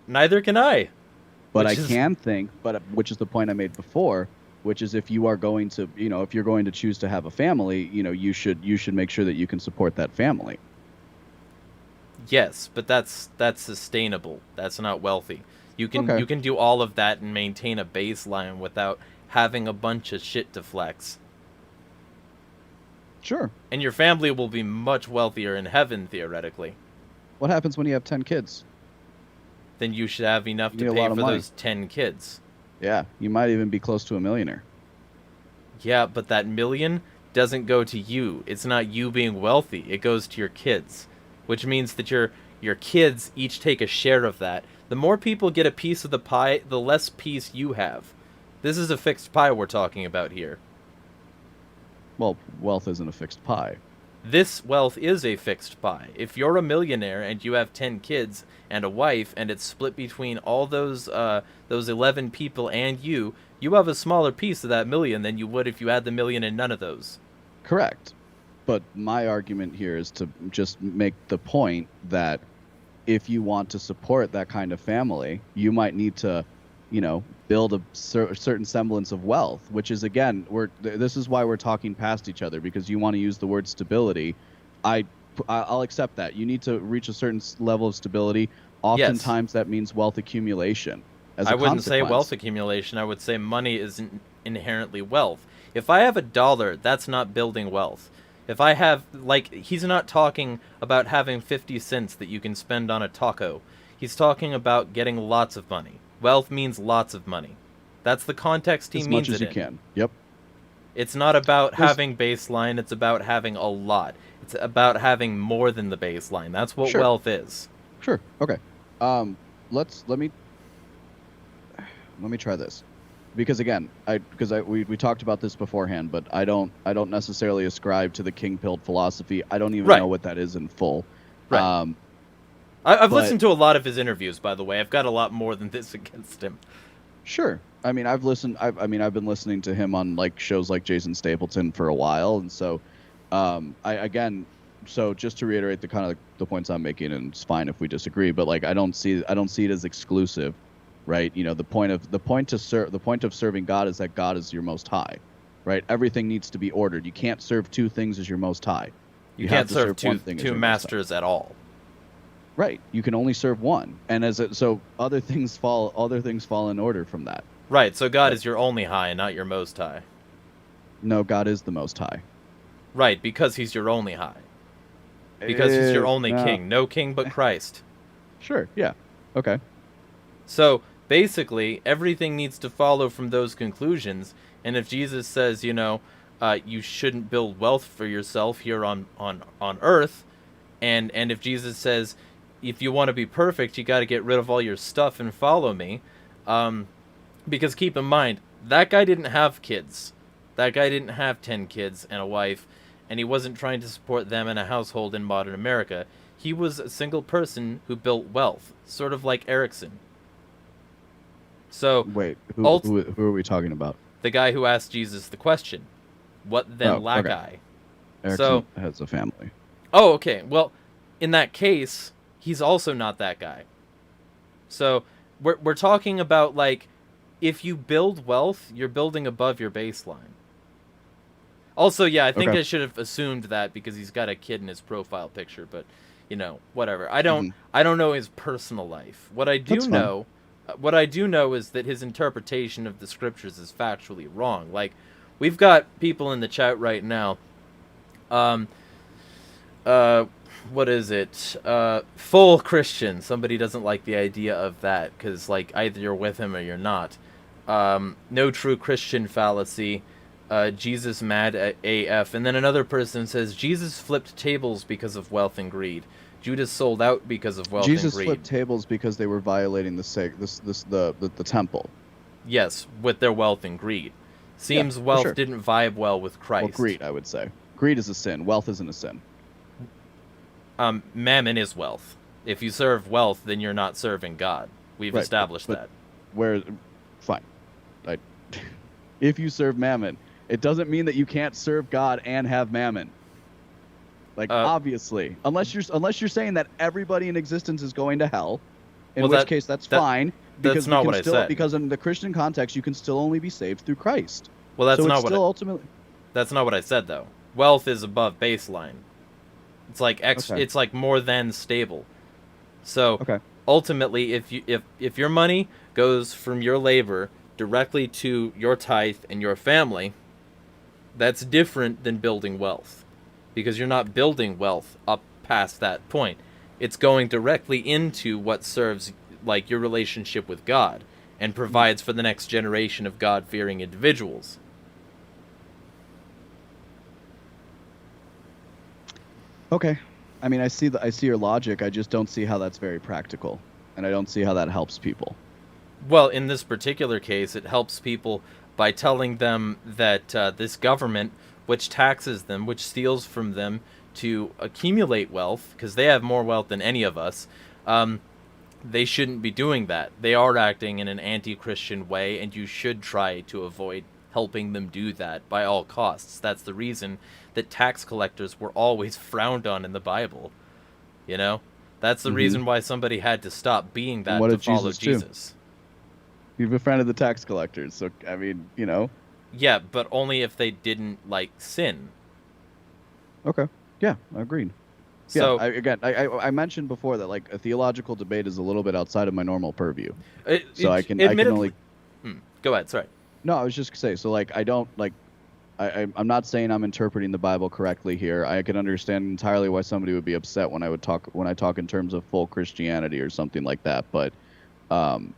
Neither can I. But can think, which is the point I made before, which is if you are going to, if you're going to choose to have a family, you should make sure that you can support that family. Yes, but that's sustainable. That's not wealthy. You can do all of that and maintain a baseline without having a bunch of shit to flex. Sure. And your family will be much wealthier in heaven, theoretically. What happens when you have 10 kids? Then you should have enough to pay for those 10 kids. Yeah, you might even be close to a millionaire. Yeah, but that million doesn't go to you. It's not you being wealthy. It goes to your kids, which means that your kids each take a share of that. The more people get a piece of the pie, the less piece you have. This is a fixed pie we're talking about here. Well, wealth isn't a fixed pie. This wealth is a fixed pie. If you're a millionaire and you have 10 kids and a wife, and it's split between all those 11 people and you have a smaller piece of that million than you would if you had the million and none of those. Correct. But my argument here is to just make the point that if you want to support that kind of family, you might need to, build a certain semblance of wealth, which is, again, this is why we're talking past each other, because you want to use the word stability. I'll accept that. You need to reach a certain level of stability. Oftentimes that means wealth accumulation. I wouldn't say wealth accumulation. I would say money isn't inherently wealth. If I have $1, that's not building wealth. If I have, he's not talking about having 50 cents that you can spend on a taco. He's talking about getting lots of money. Wealth means lots of money. That's the context he means it in. As much as you can. Yep. It's not about having baseline. It's about having a lot. It's about having more than the baseline. That's what wealth is. Sure. Okay. Let me try this, because again, we talked about this beforehand, but I don't necessarily ascribe to the king-pilled philosophy. I don't even know what that is in full. Right. I've listened to a lot of his interviews, by the way. I've got a lot more than this against him. Sure. I mean, I've been listening to him on shows like Jason Stapleton for a while, and so so just to reiterate the points I'm making, and it's fine if we disagree, but I don't see it as exclusive, right? The point of serving God is that God is your most high, right? Everything needs to be ordered. You can't serve two things as your most high. You can't serve two masters at all. Right. You can only serve one, and so other things fall in order from that. Right. So God is your only high, not your most high. No, God is the most high. Right, because he's your only high. Because he's your only king. No king but Christ. Sure. Yeah. Okay. So basically, everything needs to follow from those conclusions. And if Jesus says, you shouldn't build wealth for yourself here on earth, and if Jesus says, if you want to be perfect, you got to get rid of all your stuff and follow me. Because keep in mind, that guy didn't have kids. That guy didn't have 10 kids and a wife, and he wasn't trying to support them in a household in modern America. He was a single person who built wealth, sort of like Erickson. So wait, who are we talking about? The guy who asked Jesus the question, "What then lack I?" Erickson has a family. Oh, okay. Well, in that case, he's also not that guy. So we're talking about if you build wealth, you're building above your baseline. Also, yeah, I think I should have assumed that because he's got a kid in his profile picture, but whatever. I don't know his personal life. What I do know is that his interpretation of the scriptures is factually wrong. We've got people in the chat right now. what is it? Full Christian. Somebody doesn't like the idea of that because, like, either you're with him or you're not. No true Christian fallacy. Jesus mad at AF. And then another person says Jesus flipped tables because of wealth and greed. Judas sold out because of wealth and greed. Jesus flipped tables because they were violating the temple. Yes, with their wealth and greed. Seems Yeah, wealth sure. didn't vibe well with Christ. Well, greed, I would say. Greed is a sin. Wealth isn't a sin. Mammon is wealth. If you serve wealth, then you're not serving God. We've Right, established but that. Where, fine. If you serve mammon, it doesn't mean that you can't serve God and have mammon. Like, obviously, unless you're saying that everybody in existence is going to hell, in which case that's fine. That's not what I said. Because in the Christian context, you can still only be saved through Christ. Well, that's so not it's what still ultimately. That's not what I said though. Wealth is above baseline. It's like Okay. It's like more than stable. So Okay. ultimately, if your money goes from your labor directly to your tithe and your family, that's different than building wealth, because you're not building wealth up past that point. It's going directly into what serves like your relationship with God and provides for the next generation of God-fearing individuals. Okay. I mean, I see your logic. I just don't see how that's very practical, and I don't see how that helps people. Well, in this particular case, it helps people by telling them that this government, which taxes them, which steals from them to accumulate wealth, because they have more wealth than any of us, they shouldn't be doing that. They are acting in an anti-Christian way, and you should try to avoid helping them do that by all costs. That's the reason that tax collectors were always frowned on in the Bible. You know? That's the reason why somebody had to stop being that to follow Jesus. You've befriended the tax collectors, so, I mean, you know. Yeah, but only if they didn't, like, sin. Okay. Yeah, agreed. So, yeah, I mentioned before that, like, a theological debate is a little bit outside of my normal purview. I can only... Go ahead, sorry. No, I was just going to say, so, like, I don't, like... I'm not saying I'm interpreting the Bible correctly here. I can understand entirely why somebody would be upset when I talk in terms of full Christianity or something like that. But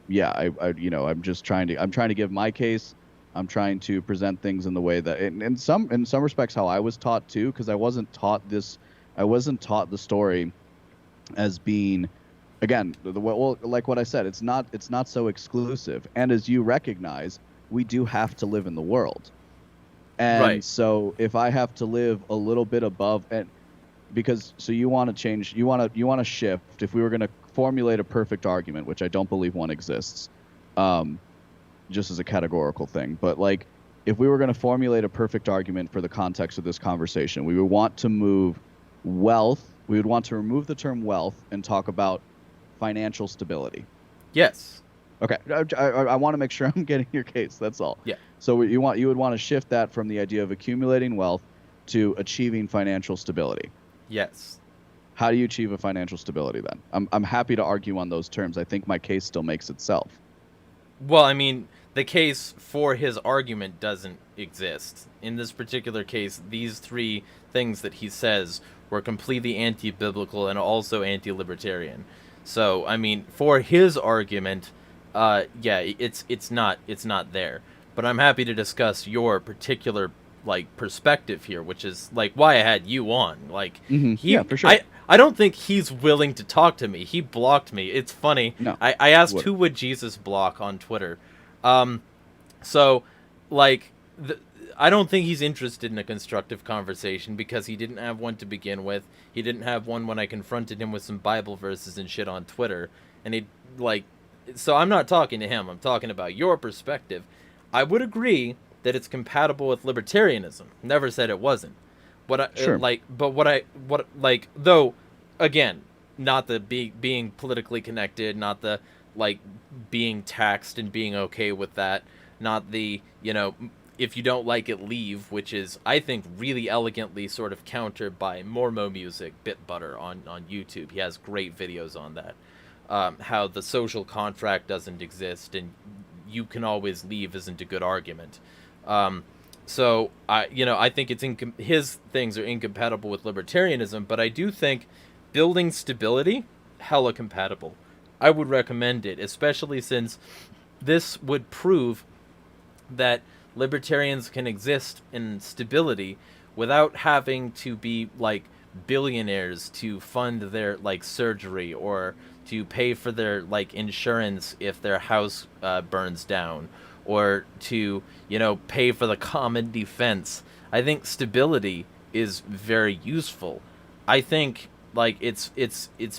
yeah, I'm trying to give my case. I'm trying to present things in the way that, in some respects, how I was taught too, because I wasn't taught the story as being, again, well, like what I said, it's not so exclusive. And as you recognize, we do have to live in the world. And right. So if I have to live a little bit above, and because so you want to change, you want to shift. If we were going to formulate a perfect argument, which I don't believe one exists, just as a categorical thing, but like if we were going to formulate a perfect argument for the context of this conversation, we would want to move wealth. We would want to remove the term wealth and talk about financial stability. Yes. Okay, I want to make sure I'm getting your case. That's all. Yeah. So you would want to shift that from the idea of accumulating wealth to achieving financial stability. Yes. How do you achieve a financial stability then? I'm happy to argue on those terms. I think my case still makes itself. Well, I mean, the case for his argument doesn't exist. In this particular case, these three things that he says were completely anti-biblical and also anti-libertarian. So, I mean, for his argument, yeah, it's not there. But I'm happy to discuss your particular like perspective here, which is like why I had you on. Like yeah, for sure. I don't think he's willing to talk to me. He blocked me. It's funny. No, I asked who would Jesus block on Twitter. So like I don't think he's interested in a constructive conversation because he didn't have one to begin with. He didn't have one when I confronted him with some Bible verses and shit on Twitter. And he like, so I'm not talking to him. I'm talking about your perspective. I would agree that it's compatible with libertarianism. Never said it wasn't. Sure. Though, again, not the being politically connected, not the like being taxed and being okay with that, not the, you know, if you don't like it, leave, which is, I think, really elegantly sort of countered by Mormo Music, Bit Butter on YouTube. He has great videos on that. How the social contract doesn't exist and you can always leave isn't a good argument. So I think it's his things are incompatible with libertarianism, but I do think building stability, hella compatible. I would recommend it, especially since this would prove that libertarians can exist in stability without having to be like billionaires to fund their like surgery or to pay for their like insurance if their house burns down, or to, you know, pay for the common defense. I think stability is very useful. I think like it's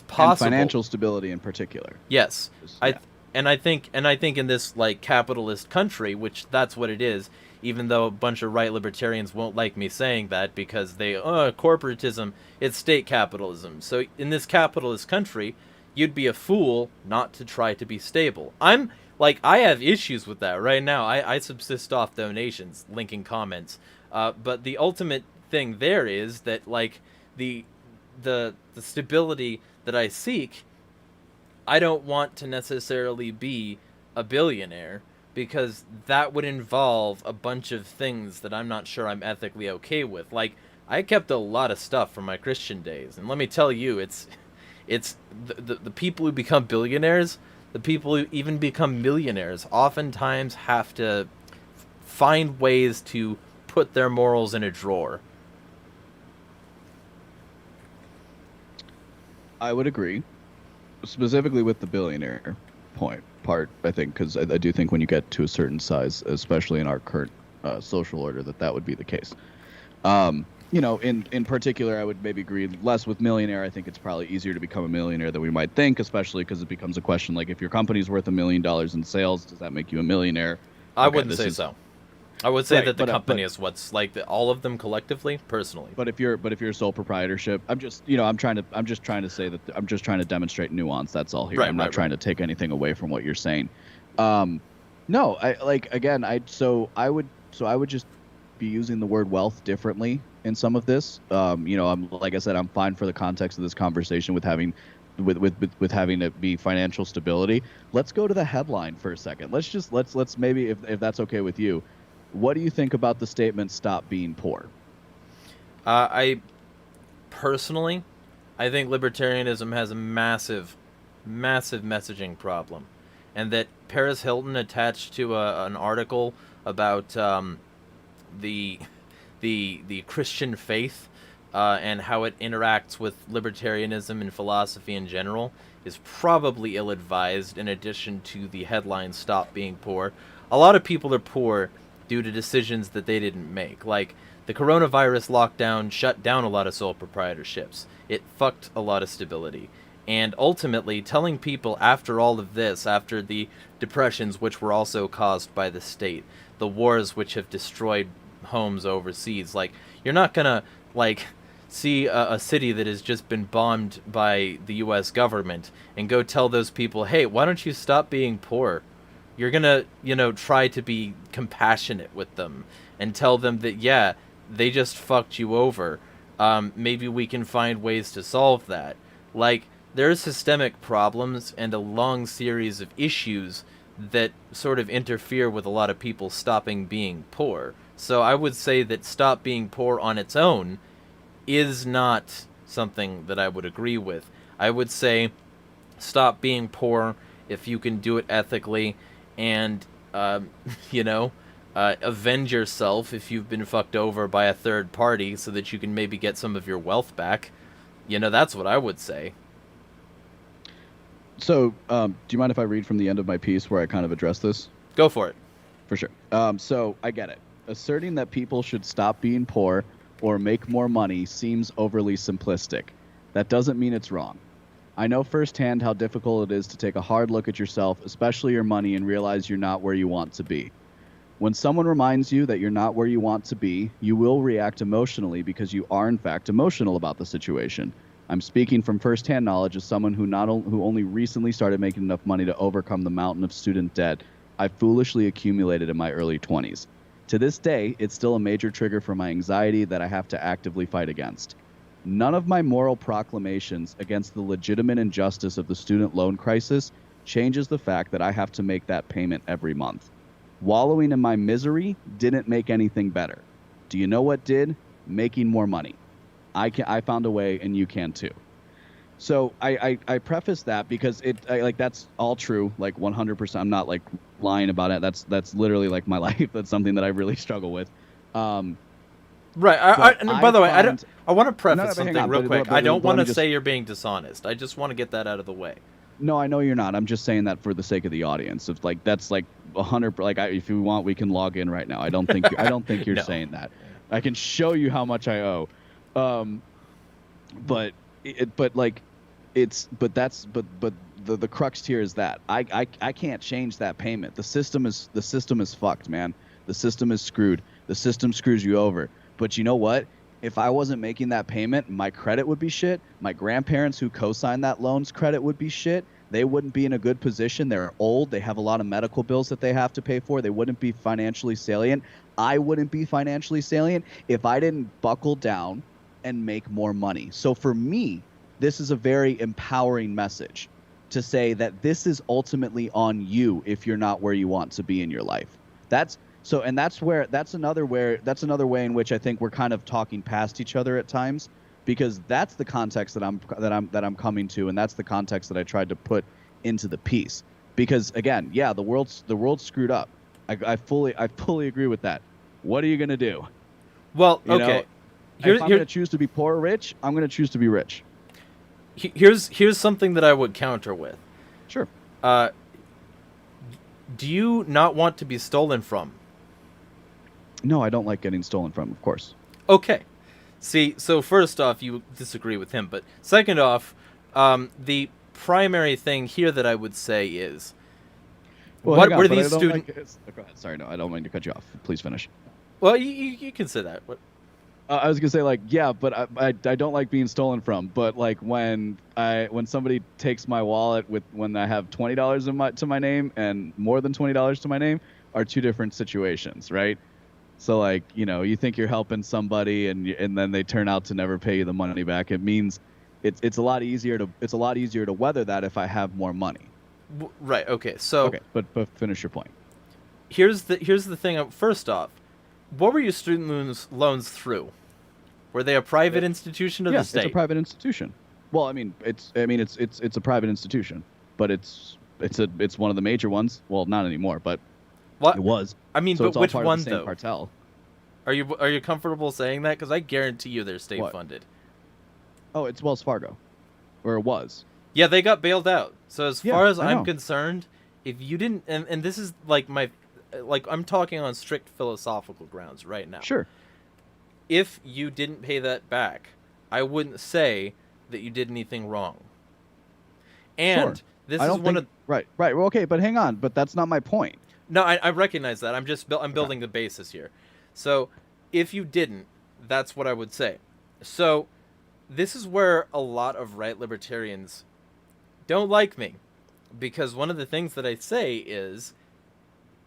possible. And financial stability in particular. Yes, Yeah. I think in this like capitalist country, which that's what it is. Even though a bunch of right libertarians won't like me saying that because they corporatism, it's state capitalism. So in this capitalist country, you'd be a fool not to try to be stable. I'm like, I have issues with that right now. I subsist off donations, linking comments. But the ultimate thing there is that like the the stability that I seek, I don't want to necessarily be a billionaire, because that would involve a bunch of things that I'm not sure I'm ethically okay with. Like, I kept a lot of stuff from my Christian days, and let me tell you, it's the people who become billionaires, the people who even become millionaires, oftentimes have to find ways to put their morals in a drawer. I would agree, specifically with the billionaire part. I think because I do think when you get to a certain size, especially in our current social order, that would be the case. You know, in particular, I would maybe agree less with millionaire. I think it's probably easier to become a millionaire than we might think, especially because it becomes a question like, if your company's worth $1 million in sales, does that make you a millionaire? I wouldn't say so. I would say Right, that the but, company is what's like all of them collectively, personally. But if you're a sole proprietorship, I'm just trying to say that I'm just trying to demonstrate nuance. That's all here. Right, I'm not trying to take anything away from what you're saying. No, I like, again, I would just be using the word wealth differently in some of this. You know, I'm, like I said, I'm fine for the context of this conversation with having having it be financial stability. Let's go to the headline for a second. Let's maybe, if that's okay with you, what do you think about the statement "stop being poor"? I personally, I think libertarianism has a massive messaging problem, and that Paris Hilton attached to an article about the Christian faith and how it interacts with libertarianism and philosophy in general is probably ill-advised. In addition to the headline "Stop being poor," a lot of people are poor due to decisions that they didn't make. Like, the coronavirus lockdown shut down a lot of sole proprietorships. It fucked a lot of stability. And ultimately, telling people after all of this, after the depressions which were also caused by the state, the wars which have destroyed homes overseas, like, you're not gonna, like, see a city that has just been bombed by the US government and go tell those people, hey, why don't you stop being poor? You're gonna, you know, try to be compassionate with them and tell them that, yeah, they just fucked you over. Maybe we can find ways to solve that. Like, there's systemic problems and a long series of issues that sort of interfere with a lot of people stopping being poor. So I would say that stop being poor on its own is not something that I would agree with. I would say stop being poor if you can do it ethically, and you know, avenge yourself if you've been fucked over by a third party so that you can maybe get some of your wealth back. You know, that's what I would say. So, do you mind if I read from the end of my piece where I kind of address this? Go for it. For sure. So I get it. Asserting that people should stop being poor or make more money seems overly simplistic. That doesn't mean it's wrong. I know firsthand how difficult it is to take a hard look at yourself, especially your money, and realize you're not where you want to be. When someone reminds you that you're not where you want to be, you will react emotionally because you are in fact emotional about the situation. I'm speaking from firsthand knowledge as someone who only recently started making enough money to overcome the mountain of student debt I foolishly accumulated in my early 20s. To this day, it's still a major trigger for my anxiety that I have to actively fight against. None of my moral proclamations against the legitimate injustice of the student loan crisis changes the fact that I have to make that payment every month. Wallowing in my misery didn't make anything better. Do you know what did? Making more money. I found a way, and you can too. So I preface that because like that's all true, like 100%. I'm not like lying about it. That's literally like my life. That's something that I really struggle with. Um, Right. but And by I the way, I don't. find I want to no, no, preface but hang something on. real quick. I don't But want let me to just say you're being dishonest. I just want to get that out of the way. no, I know you're not. I'm just saying that for the sake of the audience. If like that's like 100, like if you want, we can log in right now. I don't think you're No. saying that. I can show you how much I owe. Um, but but like but the crux here is that I can't change that payment. The system is fucked, man. The system is screwed. The system screws you over. But you know what? If I wasn't making that payment, my credit would be shit. My grandparents who co-signed that loan's credit would be shit. They wouldn't be in a good position. They're old. They have a lot of medical bills that they have to pay for. They wouldn't be financially salient. I wouldn't be financially salient if I didn't buckle down and make more money. So for me, this is a very empowering message to say that this is ultimately on you if you're not where you want to be in your life. That's so, and that's another way in which I think we're kind of talking past each other at times, because that's the context that I'm coming to, and that's the context that I tried to put into the piece. Because again, yeah, the world's screwed up. I fully agree with that. What are you gonna do? Well, You know, okay. if I'm gonna choose to be poor or rich, I'm gonna choose to be rich. Here's something that I would counter with. Sure. Do you not want to be stolen from? No, I don't like getting stolen from, of course. Okay. See, so first off, you disagree with him, but second off, the primary thing here that I would say is, Well, what hang on, were but I these don't students? like, go ahead. Sorry, no, I don't mean to cut you off. Please finish. Well, you can say that. What? I was gonna say like yeah, but I don't like being stolen from. But like when somebody takes my wallet when I have $20 to my name and more than $20 to my name are two different situations, right? So like you think you're helping somebody and then they turn out to never pay you the money back. It means it's a lot easier to weather that if I have more money. Right. Okay. So Okay, but finish your point. here's the thing. First off, what were your student loans through? Were they a private institution of the state? It's a private institution. Well, I mean, it's a private institution, but it's one of the major ones. Well, not anymore, but What? it was. I mean, So but it's all which part one of the same though? cartel. Are you comfortable saying that? Because I guarantee you they're state What? funded. Oh, it's Wells Fargo, or it was. Yeah, they got bailed out. So as Yeah, far as I I'm know. concerned, if you didn't, and this is like I'm talking on strict philosophical grounds right now. Sure. If you didn't pay that back, I wouldn't say that you did anything wrong. And Sure. this I is don't one think, of right. Well, okay, but hang on. But that's not my point. no, I recognize that. I'm building the basis here. So if you didn't, that's what I would say. So this is where a lot of right libertarians don't like me, because one of the things that I say is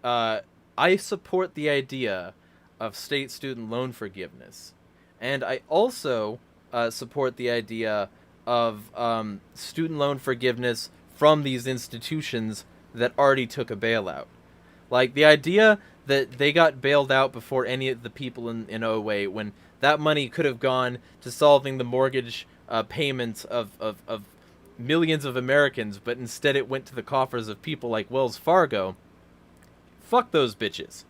I support the idea of state student loan forgiveness, and I also support the idea of student loan forgiveness from these institutions that already took a bailout. Like the idea that they got bailed out before any of the people in '08, when that money could have gone to solving the mortgage payments of millions of Americans, but instead it went to the coffers of people like Wells Fargo. Fuck those bitches.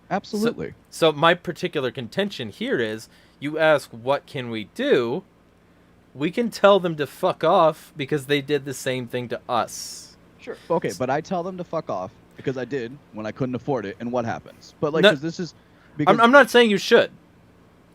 Absolutely. So my particular contention here is, you ask what can we do? We can tell them to fuck off because they did the same thing to us. Sure. Okay, but I tell them to fuck off because I did when I couldn't afford it, and what happens? But like, No, 'cause this is because I'm not saying you should.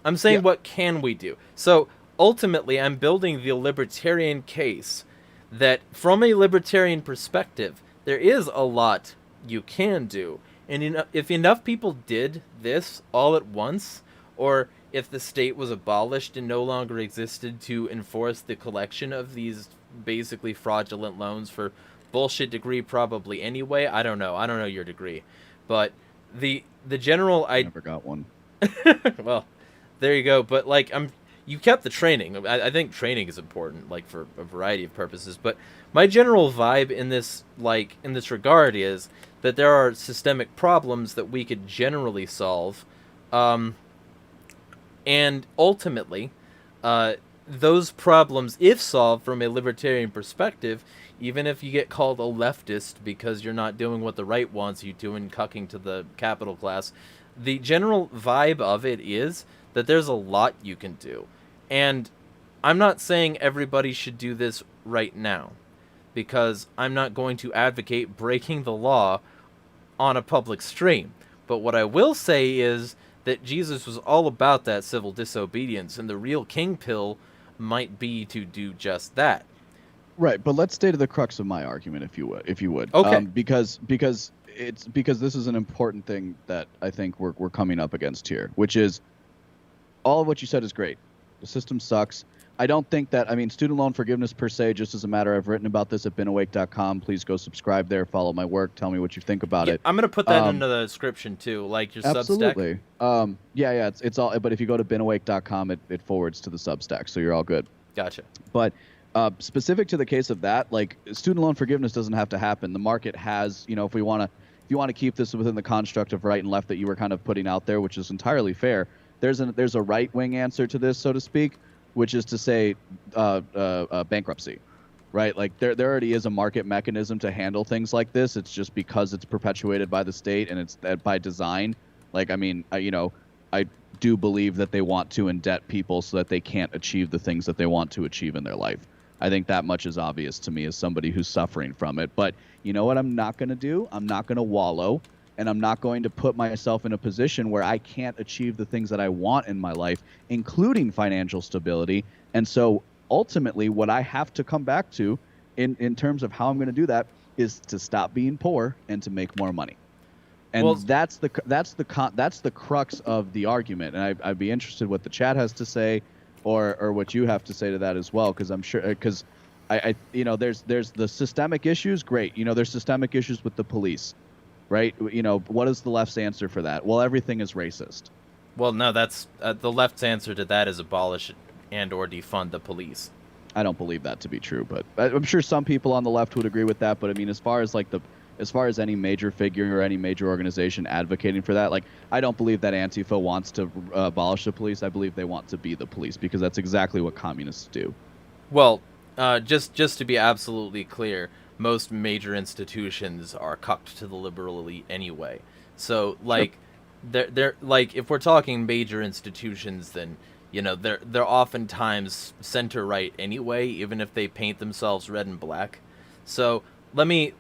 I'm saying Yeah. what can we do? So ultimately, I'm building the libertarian case that from a libertarian perspective, there is a lot you can do. And if enough people did this all at once, or if the state was abolished and no longer existed to enforce the collection of these basically fraudulent loans for bullshit degree probably anyway, I don't know your degree, but the general I never got one. well, there you go. But like, you kept the training. I think training is important, like for a variety of purposes. But my general vibe in this regard is that there are systemic problems that we could generally solve, and ultimately, those problems, if solved from a libertarian perspective, even if you get called a leftist because you're not doing what the right wants you to and cucking to the capital class, the general vibe of it is that there's a lot you can do. And I'm not saying everybody should do this right now, because I'm not going to advocate breaking the law on a public stream. But what I will say is that Jesus was all about that civil disobedience, and the real king pill might be to do just that. Right, but let's stay to the crux of my argument, if you would. Okay. Because this is an important thing that I think we're coming up against here, which is all of what you said is great. The system sucks. I don't think that, I mean, student loan forgiveness per se, just as a matter, I've written about this at beenawake.com. Please go subscribe there, follow my work, tell me what you think about it. I'm going to put that into the description too, like your absolutely. Substack. Yeah, it's all, but if you go to beenawake.com, it forwards to the Substack, so you're all good. Gotcha. But specific to the case of that, like, student loan forgiveness doesn't have to happen. The market has, you know, if you want to keep this within the construct of right and left that you were kind of putting out there, which is entirely fair, there's a right-wing answer to this, so to speak, which is to say bankruptcy, right? Like there already is a market mechanism to handle things like this. It's just because it's perpetuated by the state and it's by design. Like, I mean, I do believe that they want to indebt people so that they can't achieve the things that they want to achieve in their life. I think that much is obvious to me as somebody who's suffering from it. But you know what I'm not going to do? I'm not going to wallow. And I'm not going to put myself in a position where I can't achieve the things that I want in my life, including financial stability. And so ultimately what I have to come back to in terms of how I'm going to do that is to stop being poor and to make more money. And that's the crux of the argument. And I'd be interested what the chat has to say or what you have to say to that as well, because I'm sure, because I there's the systemic issues. Great. There's systemic issues with the police. Right? What is the left's answer for that? Well, everything is racist. Well, no, that's the left's answer to that is abolish and or defund the police. I don't believe that to be true, but I'm sure some people on the left would agree with that. But I mean, as far as any major figure or any major organization advocating for that, like, I don't believe that Antifa wants to abolish the police. I believe they want to be the police, because that's exactly what communists do. Well, just to be absolutely clear, most major institutions are cucked to the liberal elite anyway. So, like, they're like, if we're talking major institutions, then they're oftentimes center right anyway, even if they paint themselves red and black. So let me,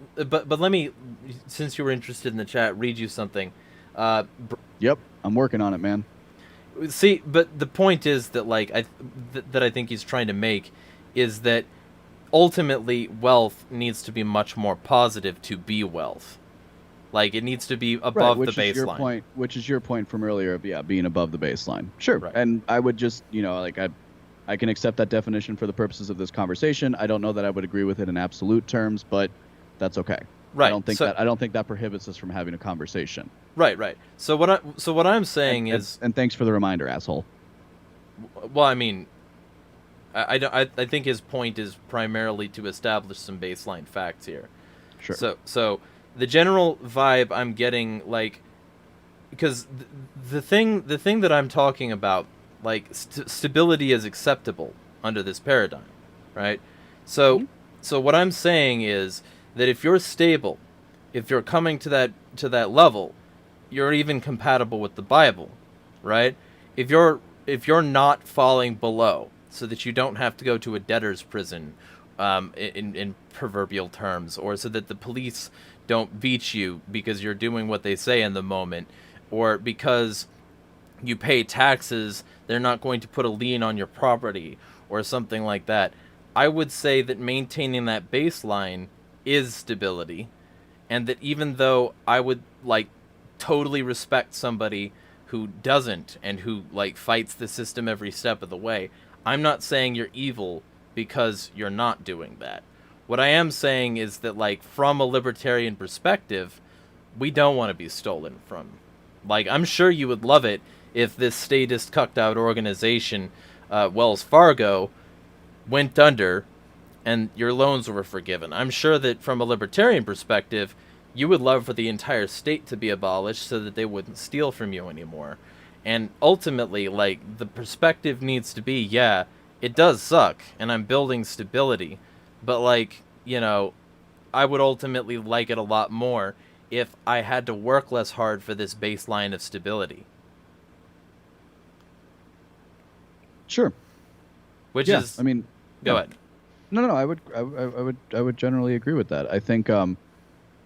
since you were interested in the chat, read you something. Yep, I'm working on it, man. See, but the point is that, like, that I think he's trying to make is that ultimately wealth needs to be much more positive to be wealth. Like, it needs to be above the baseline. Which is your point from earlier of, being above the baseline. Sure. Right. And I would just, I can accept that definition for the purposes of this conversation. I don't know that I would agree with it in absolute terms, but that's okay. Right. I don't think that prohibits us from having a conversation. Right. So what I'm saying is, and thanks for the reminder, asshole. Well, I mean, I think his point is primarily to establish some baseline facts here. Sure. So the general vibe I'm getting, like, because the thing that I'm talking about, like, stability is acceptable under this paradigm, right? So what I'm saying is that if you're stable, if you're coming to that level, you're even compatible with the Bible, right? If you're not falling below, so that you don't have to go to a debtor's prison, in proverbial terms, or so that the police don't beat you because you're doing what they say in the moment, or because you pay taxes, they're not going to put a lien on your property, or something like that. I would say that maintaining that baseline is stability, and that even though I would, like, totally respect somebody who doesn't and who, like, fights the system every step of the way, I'm not saying you're evil because you're not doing that. What I am saying is that, like, from a libertarian perspective, we don't want to be stolen from. Like, I'm sure you would love it if this statist cucked out organization, Wells Fargo, went under and your loans were forgiven. I'm sure that from a libertarian perspective, you would love for the entire state to be abolished so that they wouldn't steal from you anymore. And ultimately, like, the perspective needs to be, it does suck, and I'm building stability, but like, you know, I would ultimately like it a lot more if I had to work less hard for this baseline of stability. Sure. Which Yeah. is, I mean, go yeah. ahead. No, I would generally agree with that. I think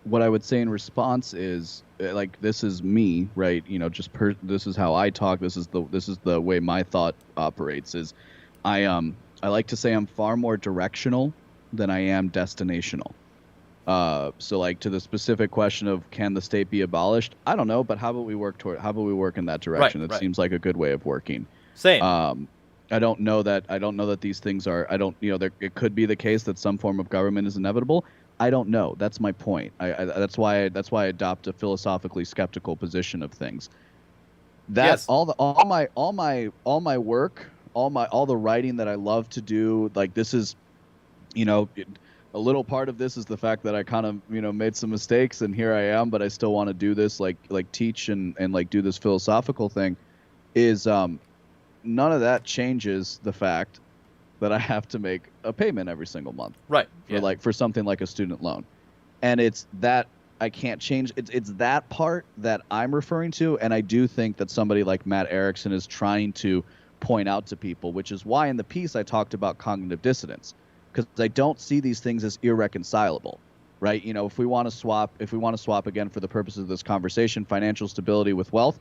what I would say in response is like this is me, right? You know, this is how I talk. This is the way my thought operates. Is I like to say I'm far more directional than I am destinational. So like to the specific question of can the state be abolished? I don't know, but how about we work in that Right, direction? It right. seems like a good way of working. Same. Um, I don't know that these things are. I don't. It could be the case that some form of government is inevitable. I don't know. That's my point. That's why I adopt a philosophically skeptical position of things. That Yes. all my work, all the writing that I love to do, like this is, you know, a little part of this is the fact that I kind of, made some mistakes and here I am, but I still want to do this, like teach and like do this philosophical thing. Is none of that changes the fact that I have to make a payment every single month Right. for Yeah. for something like a student loan. And it's that I can't change. It's that part that I'm referring to. And I do think that somebody like Matt Erickson is trying to point out to people, which is why in the piece I talked about cognitive dissonance, because I don't see these things as irreconcilable, right? If we want to swap again for the purposes of this conversation, financial stability with wealth,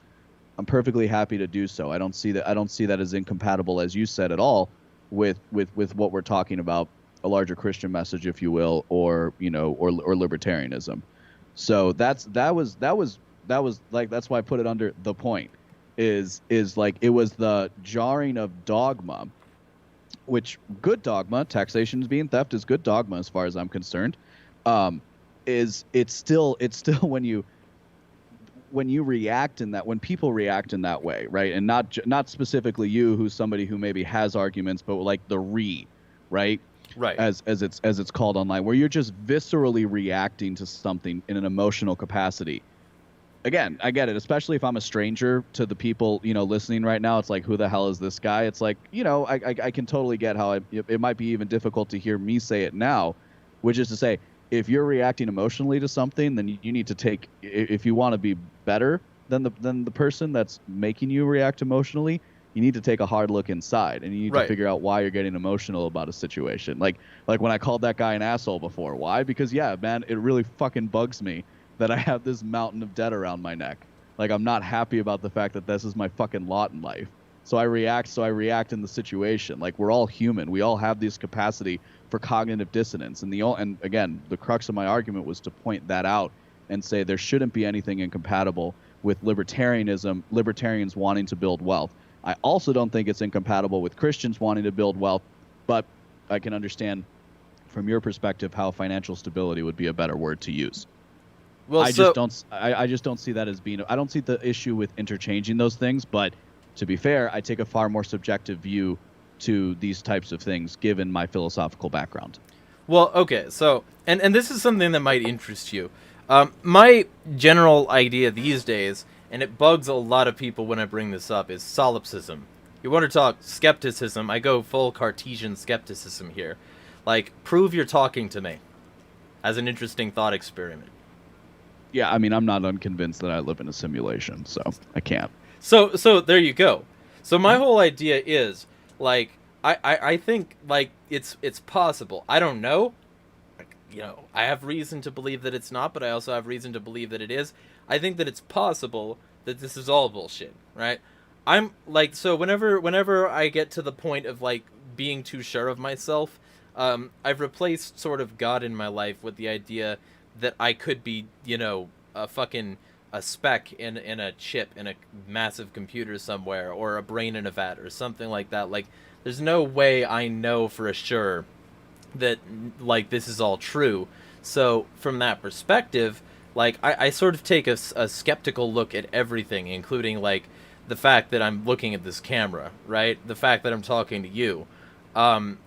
I'm perfectly happy to do so. I don't see that as incompatible, as you said, at all with what we're talking about, a larger Christian message, if you will, or libertarianism. So that's why I put it under the point is like it was the jarring of dogma, which good dogma, taxation being theft is good dogma as far as I'm concerned. It's still when people react in that way, right? And not specifically you, who's somebody who maybe has arguments, but like right? Right. As it's called online, where you're just viscerally reacting to something in an emotional capacity. Again, I get it, especially if I'm a stranger to the people, listening right now. It's like, who the hell is this guy? It's like, I can totally get how it might be even difficult to hear me say it now, which is to say, if you're reacting emotionally to something, then you need to take, if you want to be better than the person that's making you react emotionally, you need to take a hard look inside, and you need to figure out why you're getting emotional about a situation. Like when I called that guy an asshole before. Why? Because yeah, man, it really fucking bugs me that I have this mountain of debt around my neck. Like, I'm not happy about the fact that this is my fucking lot in life. So I react in the situation. Like, we're all human. We all have this capacity for cognitive dissonance. And again, the crux of my argument was to point that out and say there shouldn't be anything incompatible with libertarians wanting to build wealth. I also don't think it's incompatible with Christians wanting to build wealth, but I can understand from your perspective how financial stability would be a better word to use. Well, I just don't see that as being. I don't see the issue with interchanging those things. But to be fair, I take a far more subjective view to these types of things, given my philosophical background. Well, okay, so and this is something that might interest you. My general idea these days, and it bugs a lot of people when I bring this up, is solipsism. You want to talk skepticism? I go full Cartesian skepticism here. Like, prove you're talking to me, as an interesting thought experiment. Yeah, I mean, I'm not unconvinced that I live in a simulation, so I can't. So there you go. So my whole idea is, like, I think, like, it's possible. I don't know. Like, I have reason to believe that it's not, but I also have reason to believe that it is. I think that it's possible that this is all bullshit, right? I'm, like, so whenever I get to the point of, like, being too sure of myself, I've replaced sort of God in my life with the idea that I could be, a speck in a chip in a massive computer somewhere, or a brain in a vat, or something like that. Like, there's no way I know for sure that, like, this is all true. So from that perspective, like, I sort of take a skeptical look at everything, including, like, the fact that I'm looking at this camera, right? The fact that I'm talking to you. And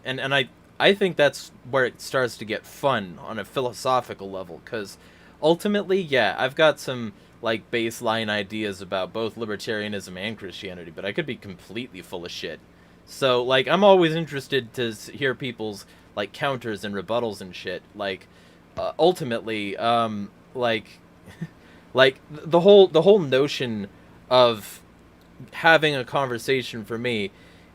I think that's where it starts to get fun on a philosophical level, because ultimately, yeah, I've got some, like, baseline ideas about both libertarianism and Christianity, but I could be completely full of shit. So like I'm always interested to hear people's like counters and rebuttals and shit. Like ultimately, like like the whole notion of having a conversation for me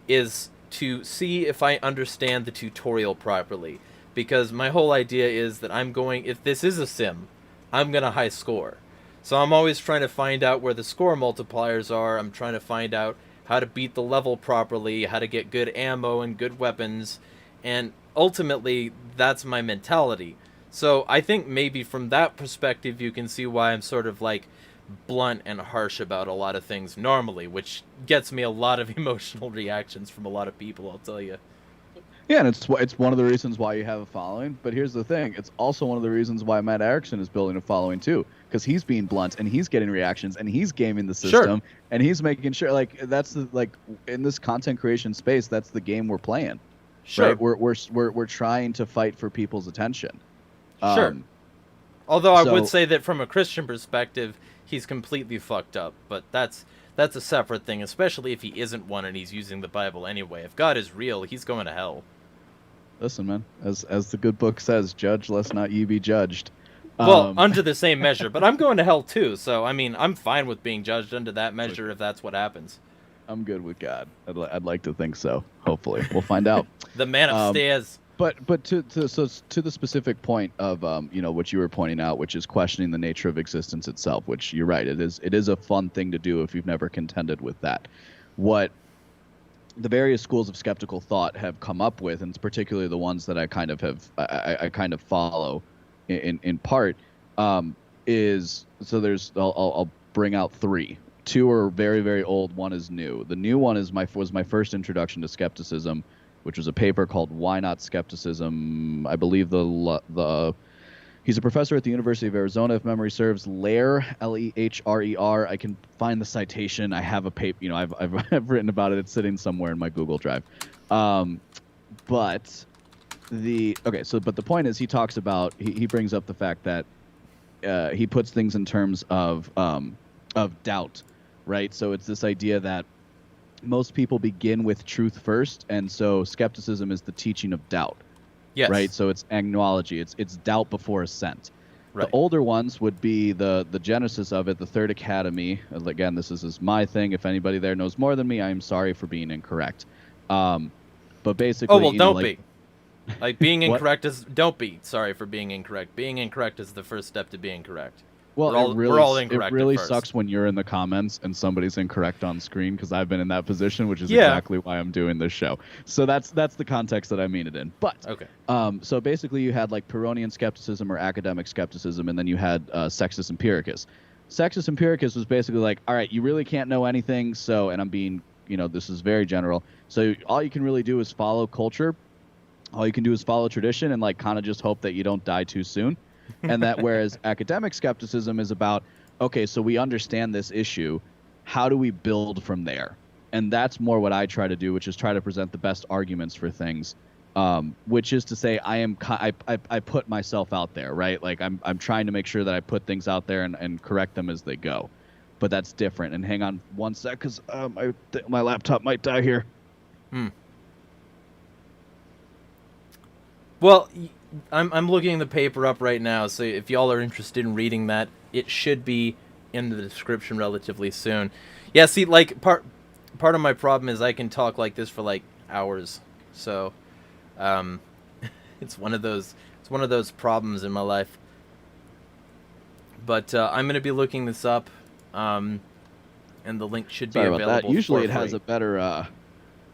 is to see if I understand the tutorial properly. Because my whole idea is that if this is a sim, I'm gonna high score. So I'm always trying to find out where the score multipliers are. I'm trying to find out how to beat the level properly, how to get good ammo and good weapons, and ultimately that's my mentality. So I think maybe from that perspective you can see why I'm sort of like blunt and harsh about a lot of things normally, which gets me a lot of emotional reactions from a lot of people, I'll tell you. Yeah, and it's one of the reasons why you have a following. But here's the thing: it's also one of the reasons why Matt Erickson is building a following too, because he's being blunt and he's getting reactions and he's gaming the system and he's making sure that's in this content creation space, that's the game we're playing. Sure. Right? We're trying to fight for people's attention. Sure. Although I would so- say that from a Christian perspective, he's completely fucked up. But that's a separate thing, especially if he isn't one and he's using the Bible anyway. If God is real, he's going to hell. Listen, man, as the good book says, judge lest not ye be judged. Well, under the same measure, but I'm going to hell too. So I mean, I'm fine with being judged under that measure if that's what happens. I'm good with God. I'd like to think so. Hopefully, we'll find out. The man upstairs. But to the specific point of what you were pointing out, which is questioning the nature of existence itself, which you're right, it is a fun thing to do if you've never contended with that. What the various schools of skeptical thought have come up with, and particularly the ones that I kind of follow in part, is so there's I'll bring out three. Two are very, very old. One is new. The new one was my first introduction to skepticism, which was a paper called "Why Not Skepticism." I believe he's a professor at the University of Arizona, if memory serves. Lehr, Lehrer. I can find the citation. I have a paper. I've written about it. It's sitting somewhere in my Google Drive. But the point is, he talks about he brings up the fact that he puts things in terms of doubt, right? So it's this idea that most people begin with truth first, and so skepticism is the teaching of doubt. Yes. Right. So it's agnology. It's doubt before assent. Right. The older ones would be the genesis of it, the Third Academy. Again, this is my thing. If anybody there knows more than me, I am sorry for being incorrect. But basically, don't be. Like being incorrect is don't be sorry for being incorrect. Being incorrect is the first step to being correct. Well, we're all incorrect. It really at first. sucks when you're in the comments and somebody's incorrect on screen, because I've been in that position, which is exactly why I'm doing this show. So that's the context that I mean it in. But okay. So basically, you had like Pyrrhonian skepticism or academic skepticism, and then you had Sextus Empiricus. Sextus Empiricus was basically like, all right, you really can't know anything. So, and I'm being, this is very general. So all you can really do is follow culture. All you can do is follow tradition and like kind of just hope that you don't die too soon. And that whereas academic skepticism is about, okay, so we understand this issue, how do we build from there? And that's more what I try to do, which is try to present the best arguments for things, which is to say I put myself out there, right? Like I'm trying to make sure that I put things out there and correct them as they go. But that's different. And hang on one sec, because my laptop might die here. Well, I'm looking the paper up right now, so if y'all are interested in reading that, it should be in the description relatively soon. Yeah, see, like part of my problem is I can talk like this for like hours, so it's one of those problems in my life. But I'm gonna be looking this up, and the link should be available. About that. Usually for it has free. a better.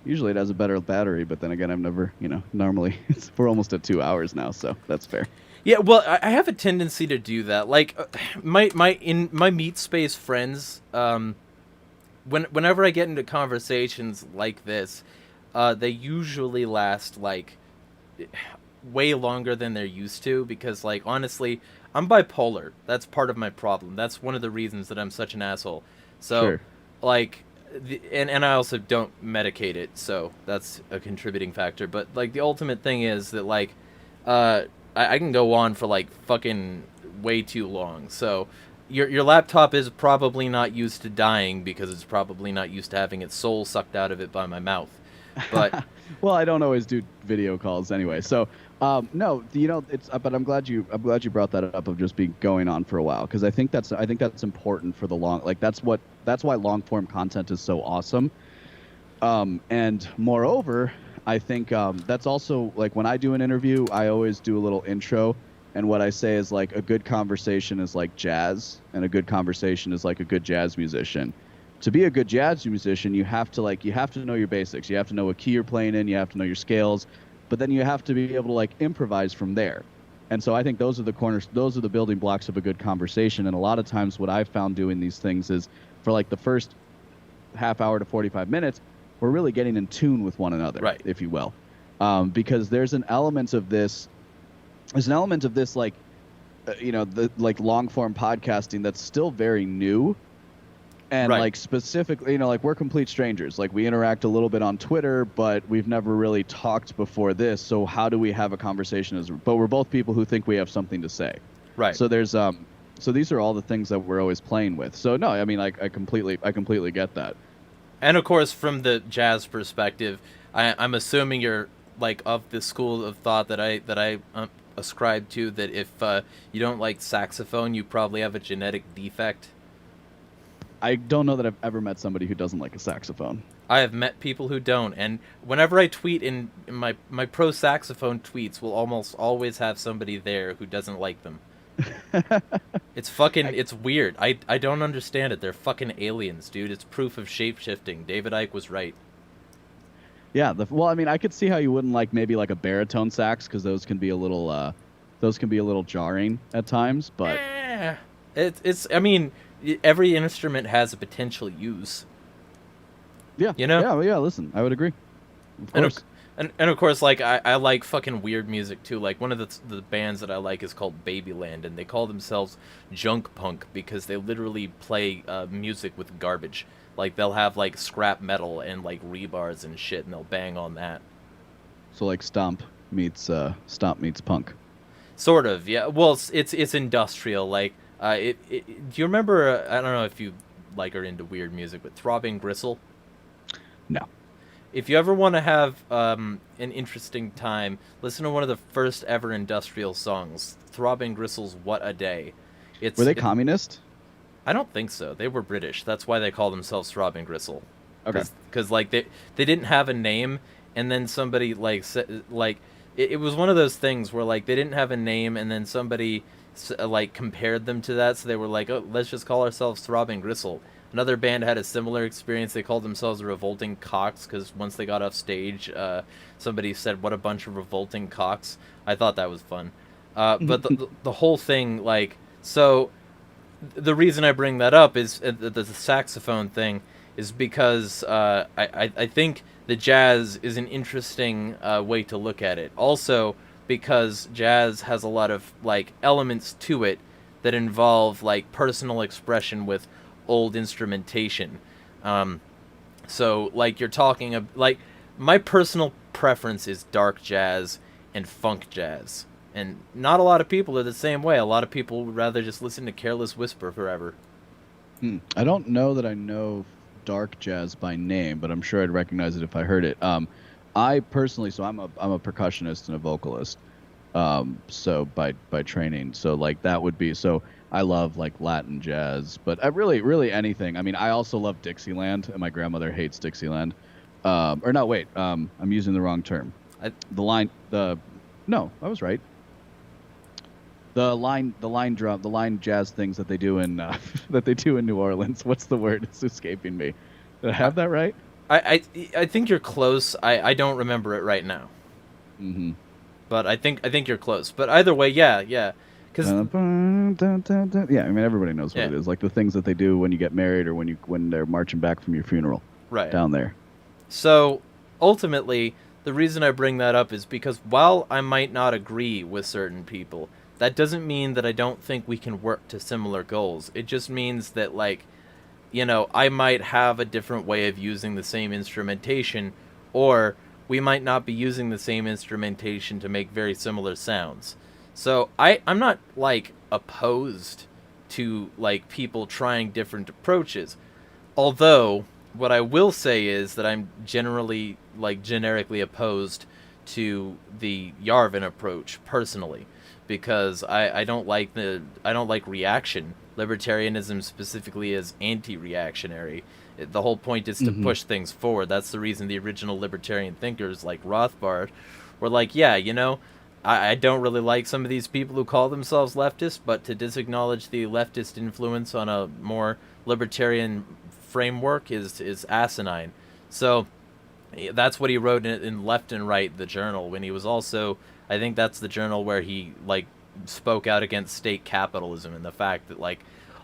Usually it has a better battery, but then again, I've never, normally we're almost at 2 hours now, so that's fair. Yeah, well, I have a tendency to do that. Like, in my meat space friends, whenever I get into conversations like this, they usually last like way longer than they're used to, because like honestly, I'm bipolar. That's part of my problem. That's one of the reasons that I'm such an asshole. So, Sure. like. And I also don't medicate it, so that's a contributing factor. But like the ultimate thing is that like I can go on for like fucking way too long. So your laptop is probably not used to dying because it's probably not used to having its soul sucked out of it by my mouth. But Well, I don't always do video calls anyway. So, no, it's. But I'm glad you brought that up of just being going on for a while, because I think that's important for the long. Like that's why long form content is so awesome. And moreover, I think that's also like when I do an interview, I always do a little intro. And what I say is like a good conversation is like jazz, and a good conversation is like a good jazz musician. To be a good jazz musician, you have to know your basics. You have to know what key you're playing in. You have to know your scales, but then you have to be able to like improvise from there. And so I think those are the building blocks of a good conversation. And a lot of times, what I've found doing these things is for like the first half hour to 45 minutes, we're really getting in tune with one another, Right. if you will, because there's an element of this. There's an element of this, like, the like long form podcasting that's still very new. And Right. like specifically, like we're complete strangers. Like we interact a little bit on Twitter, but we've never really talked before this. So how do we have a conversation but we're both people who think we have something to say. right. So so these are all the things that we're always playing with. So no, I mean, like I completely get that. And of course, from the jazz perspective, I'm assuming you're like of the school of thought that I ascribe to, that if you don't like saxophone, you probably have a genetic defect. I don't know that I've ever met somebody who doesn't like a saxophone. I have met people who don't, and whenever I tweet in my pro saxophone tweets, will almost always have somebody there who doesn't like them. It's weird. I don't understand it. They're fucking aliens, dude. It's proof of shape-shifting. David Icke was right. Yeah, well, I mean, I could see how you wouldn't like maybe like a baritone sax, because those can be a little jarring at times, but I mean, every instrument has a potential use. yeah, You know? yeah, listen, I would agree. Of And course. of course, like, I like fucking weird music too. Like, one of the bands that I like is called Babyland, and they call themselves junk punk because they literally play music with garbage. Like, they'll have like scrap metal and like rebars and shit, and they'll bang on that. So like Stomp meets punk. Sort of, yeah. Well, it's industrial. Like, do you remember? I don't know if you like are into weird music, but Throbbing Gristle. No. If you ever want to have an interesting time, listen to one of the first ever industrial songs, Throbbing Gristle's "What a Day." Were they communist? I don't think so. They were British. That's why they call themselves Throbbing Gristle. Okay. Because like they didn't have a name, and then somebody like said, like it was one of those things where like they didn't have a name, and then somebody like compared them to that, so they were like, oh, let's just call ourselves Throbbing Gristle. Another band had a similar experience. They called themselves Revolting Cocks because once they got off stage, somebody said, "What a bunch of revolting cocks." I thought that was fun. But the whole thing, like, so the reason I bring that up is the saxophone thing is because I think the jazz is an interesting way to look at it. Also, because jazz has a lot of like elements to it that involve like personal expression with old instrumentation. So like you're talking like my personal preference is dark jazz and funk jazz, and not a lot of people are the same way. A lot of people would rather just listen to Careless Whisper forever. I don't know that I know dark jazz by name, but I'm sure I'd recognize it if I heard it. I personally, so I'm a percussionist and a vocalist. So by training, so like that would be, so I love like Latin jazz, but I really anything. I mean, I also love Dixieland, and my grandmother hates Dixieland. Or no, wait, I'm using the wrong term. No, I was right. The line jazz things that they do in New Orleans. What's the word? It's escaping me. Did I have that right? I think you're close. I don't remember it right now. Mm-hmm. But I think you're close. But either way, yeah. Because yeah, I mean everybody knows what it is. Like the things that they do when you get married or when they're marching back from your funeral. Right. Down there. So ultimately, the reason I bring that up is because while I might not agree with certain people, that doesn't mean that I don't think we can work to similar goals. It just means that, like, you know, I might have a different way of using the same instrumentation, or we might not be using the same instrumentation to make very similar sounds. So I'm not, like, opposed to, like, people trying different approaches. Although, What I will say is that I'm generally, like, generically opposed to the Yarvin approach personally, because I don't like reaction. Libertarianism specifically is anti-reactionary. The whole point is to Hmm. push things forward. That's the reason the original libertarian thinkers like Rothbard were like, yeah, I don't really like some of these people who call themselves leftists, but to disacknowledge the leftist influence on a more libertarian framework is asinine. So that's what he wrote in Left and Right, the journal, when he was also, I think that's the journal where he, like, spoke out against state capitalism and the fact that, like,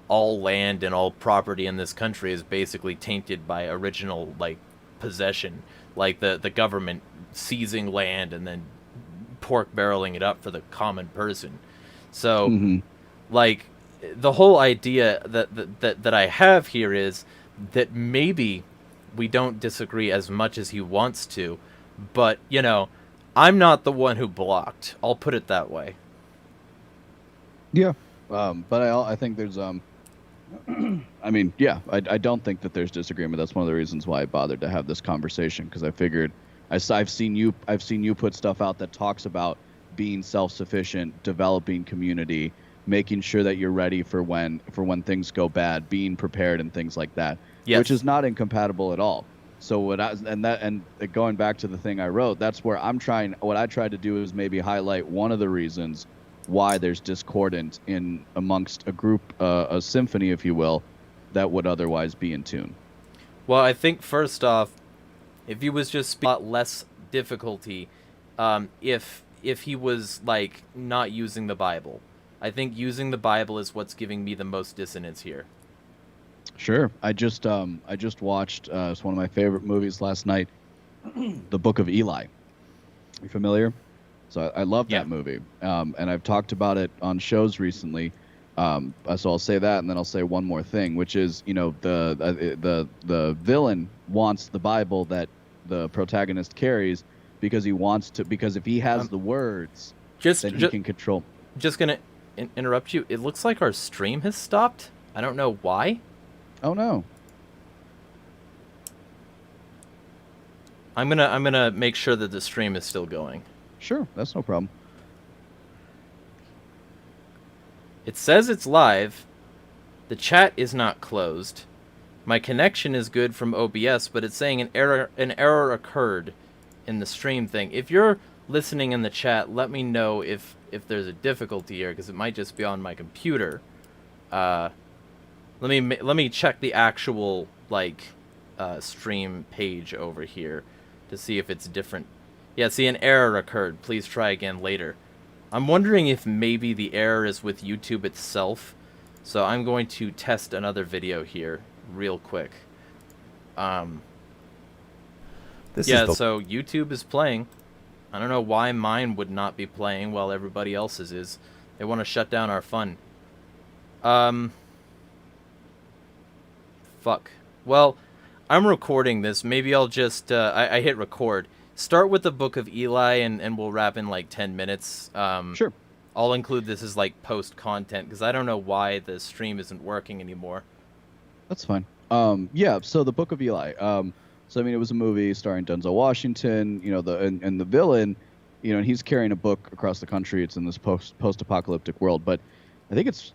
all land and all property in this country is basically tainted by original, like, possession, like the government seizing land and then pork barreling it up for the common person. So, Hmm. like, the whole idea that I have here is that maybe we don't disagree as much as he wants to, but I'm not the one who blocked. I'll put it that way. Yeah. But I think there's I mean, yeah, I don't think that there's disagreement. That's one of the reasons why I bothered to have this conversation, because I figured I've seen you put stuff out that talks about being self-sufficient, developing community, making sure that you're ready for when things go bad, being prepared and things like that, which is Yes. not incompatible at all. So and going back to the thing I wrote, that's where what I tried to do is maybe highlight one of the reasons why there's discordant in amongst a group, a symphony, if you will, that would otherwise be in tune. Well, I think first off, if he was just a lot less difficulty, if he was, like, not using the Bible. I think using the Bible is what's giving me the most dissonance here. Sure. I just watched it's one of my favorite movies last night, The Book of Eli. You familiar? So I love Yeah. that movie, and I've talked about it on shows recently. So I'll say that, and then I'll say one more thing, which is, the villain wants the Bible that the protagonist carries because if he has Um, the words, just, then he just, can control. just gonna interrupt you. It looks like our stream has stopped. I don't know why. Oh no. I'm gonna make sure that the stream is still going. Sure, that's no problem. It says it's live. The chat is not closed. My connection is good from OBS, but it's saying an error occurred in the stream thing. If you're listening in the chat, let me know if there's a difficulty here, because it might just be on my computer. Let me check the actual, like, stream page over here to see if it's different. Yeah, see, an error occurred. Please try again later. I'm wondering if maybe the error is with YouTube itself. So I'm going to test another video here real quick. This Yeah, is the so YouTube is playing. I don't know why mine would not be playing while everybody else's is. They want to shut down our fun. Fuck. Well, I'm recording this. Maybe I'll just, I hit record. Start with the Book of Eli, and we'll wrap in like 10 minutes. Sure. I'll include this as, like, post content, because I don't know why the stream isn't working anymore. That's fine. Yeah. So the Book of Eli. So I mean, it was a movie starring Denzel Washington. And the villain, and he's carrying a book across the country. It's in this post-apocalyptic world, but I think it's,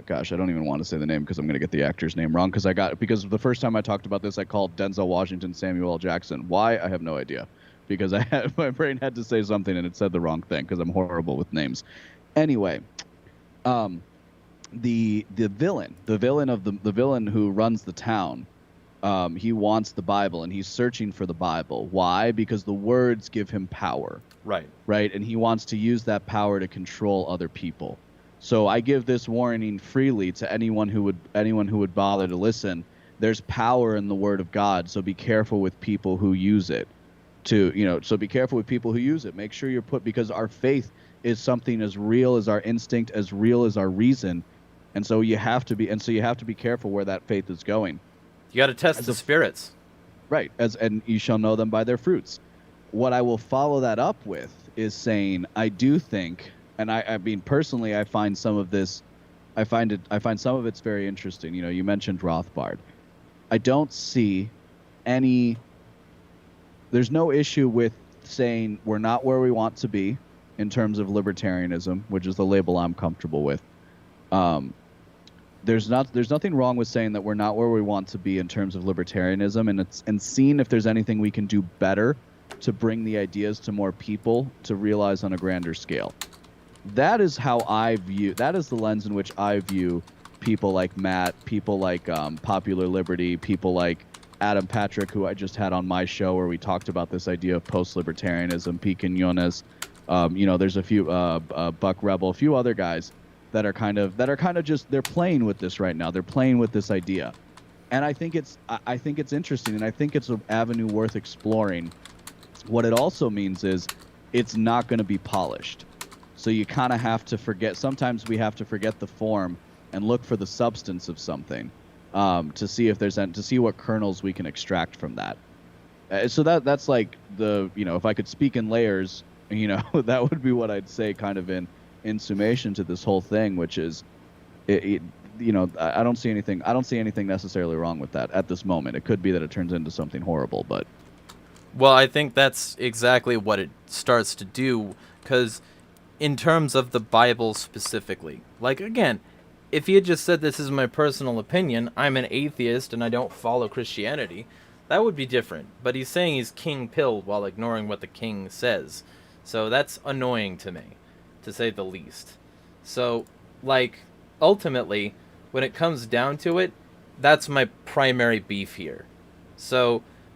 gosh, I don't even want to say the name because I'm gonna get the actor's name wrong. Because the first time I talked about this, I called Denzel Washington Samuel L. Jackson. Why? I have no idea. Because my brain had to say something and it said the wrong thing because I'm horrible with names. Anyway, the villain who runs the town, he wants the Bible and he's searching for the Bible. Why? Because the words give him power, Right. right? And he wants to use that power to control other people. So I give this warning freely to anyone who would bother to listen. There's power in the Word of God, so be careful with people who use it. So be careful with people who use it. Make sure because our faith is something as real as our instinct, as real as our reason, and so you have to be careful where that faith is going. You got to test the spirits. Right, and you shall know them by their fruits. What I will follow that up with is saying I do think, and I mean personally, I find some of it's very interesting. You mentioned Rothbard. I don't see no issue with saying we're not where we want to be in terms of libertarianism, which is the label I'm comfortable with. There's nothing wrong with saying that we're not where we want to be in terms of libertarianism, and seeing if there's anything we can do better to bring the ideas to more people to realize on a grander scale. That is that is the lens in which I view people like Matt, people like Popular Liberty, people like Adam Patrick, who I just had on my show where we talked about this idea of post-libertarianism, P. Quinones. There's a few Buck Rebel, a few other guys that are kind of just, they're playing with this right now. They're playing with this idea, and I think it's interesting, and I think it's an avenue worth exploring. What it also means is it's not going to be polished. So you kind of have to forget. Sometimes we have to forget the form and look for the substance of something to see what kernels we can extract from that. So that's like if I could speak in layers, that would be what I'd say kind of in summation to this whole thing, which is, I don't see anything necessarily wrong with that at this moment. It could be that it turns into something horrible, but. Well, I think that's exactly what it starts to do, because in terms of the Bible specifically, like, again, if he had just said this is my personal opinion, I'm an atheist and I don't follow Christianity, that would be different. But he's saying he's king-pilled while ignoring what the king says. So that's annoying to me, to say the least. So, like, ultimately, when it comes down to it, that's my primary beef here. So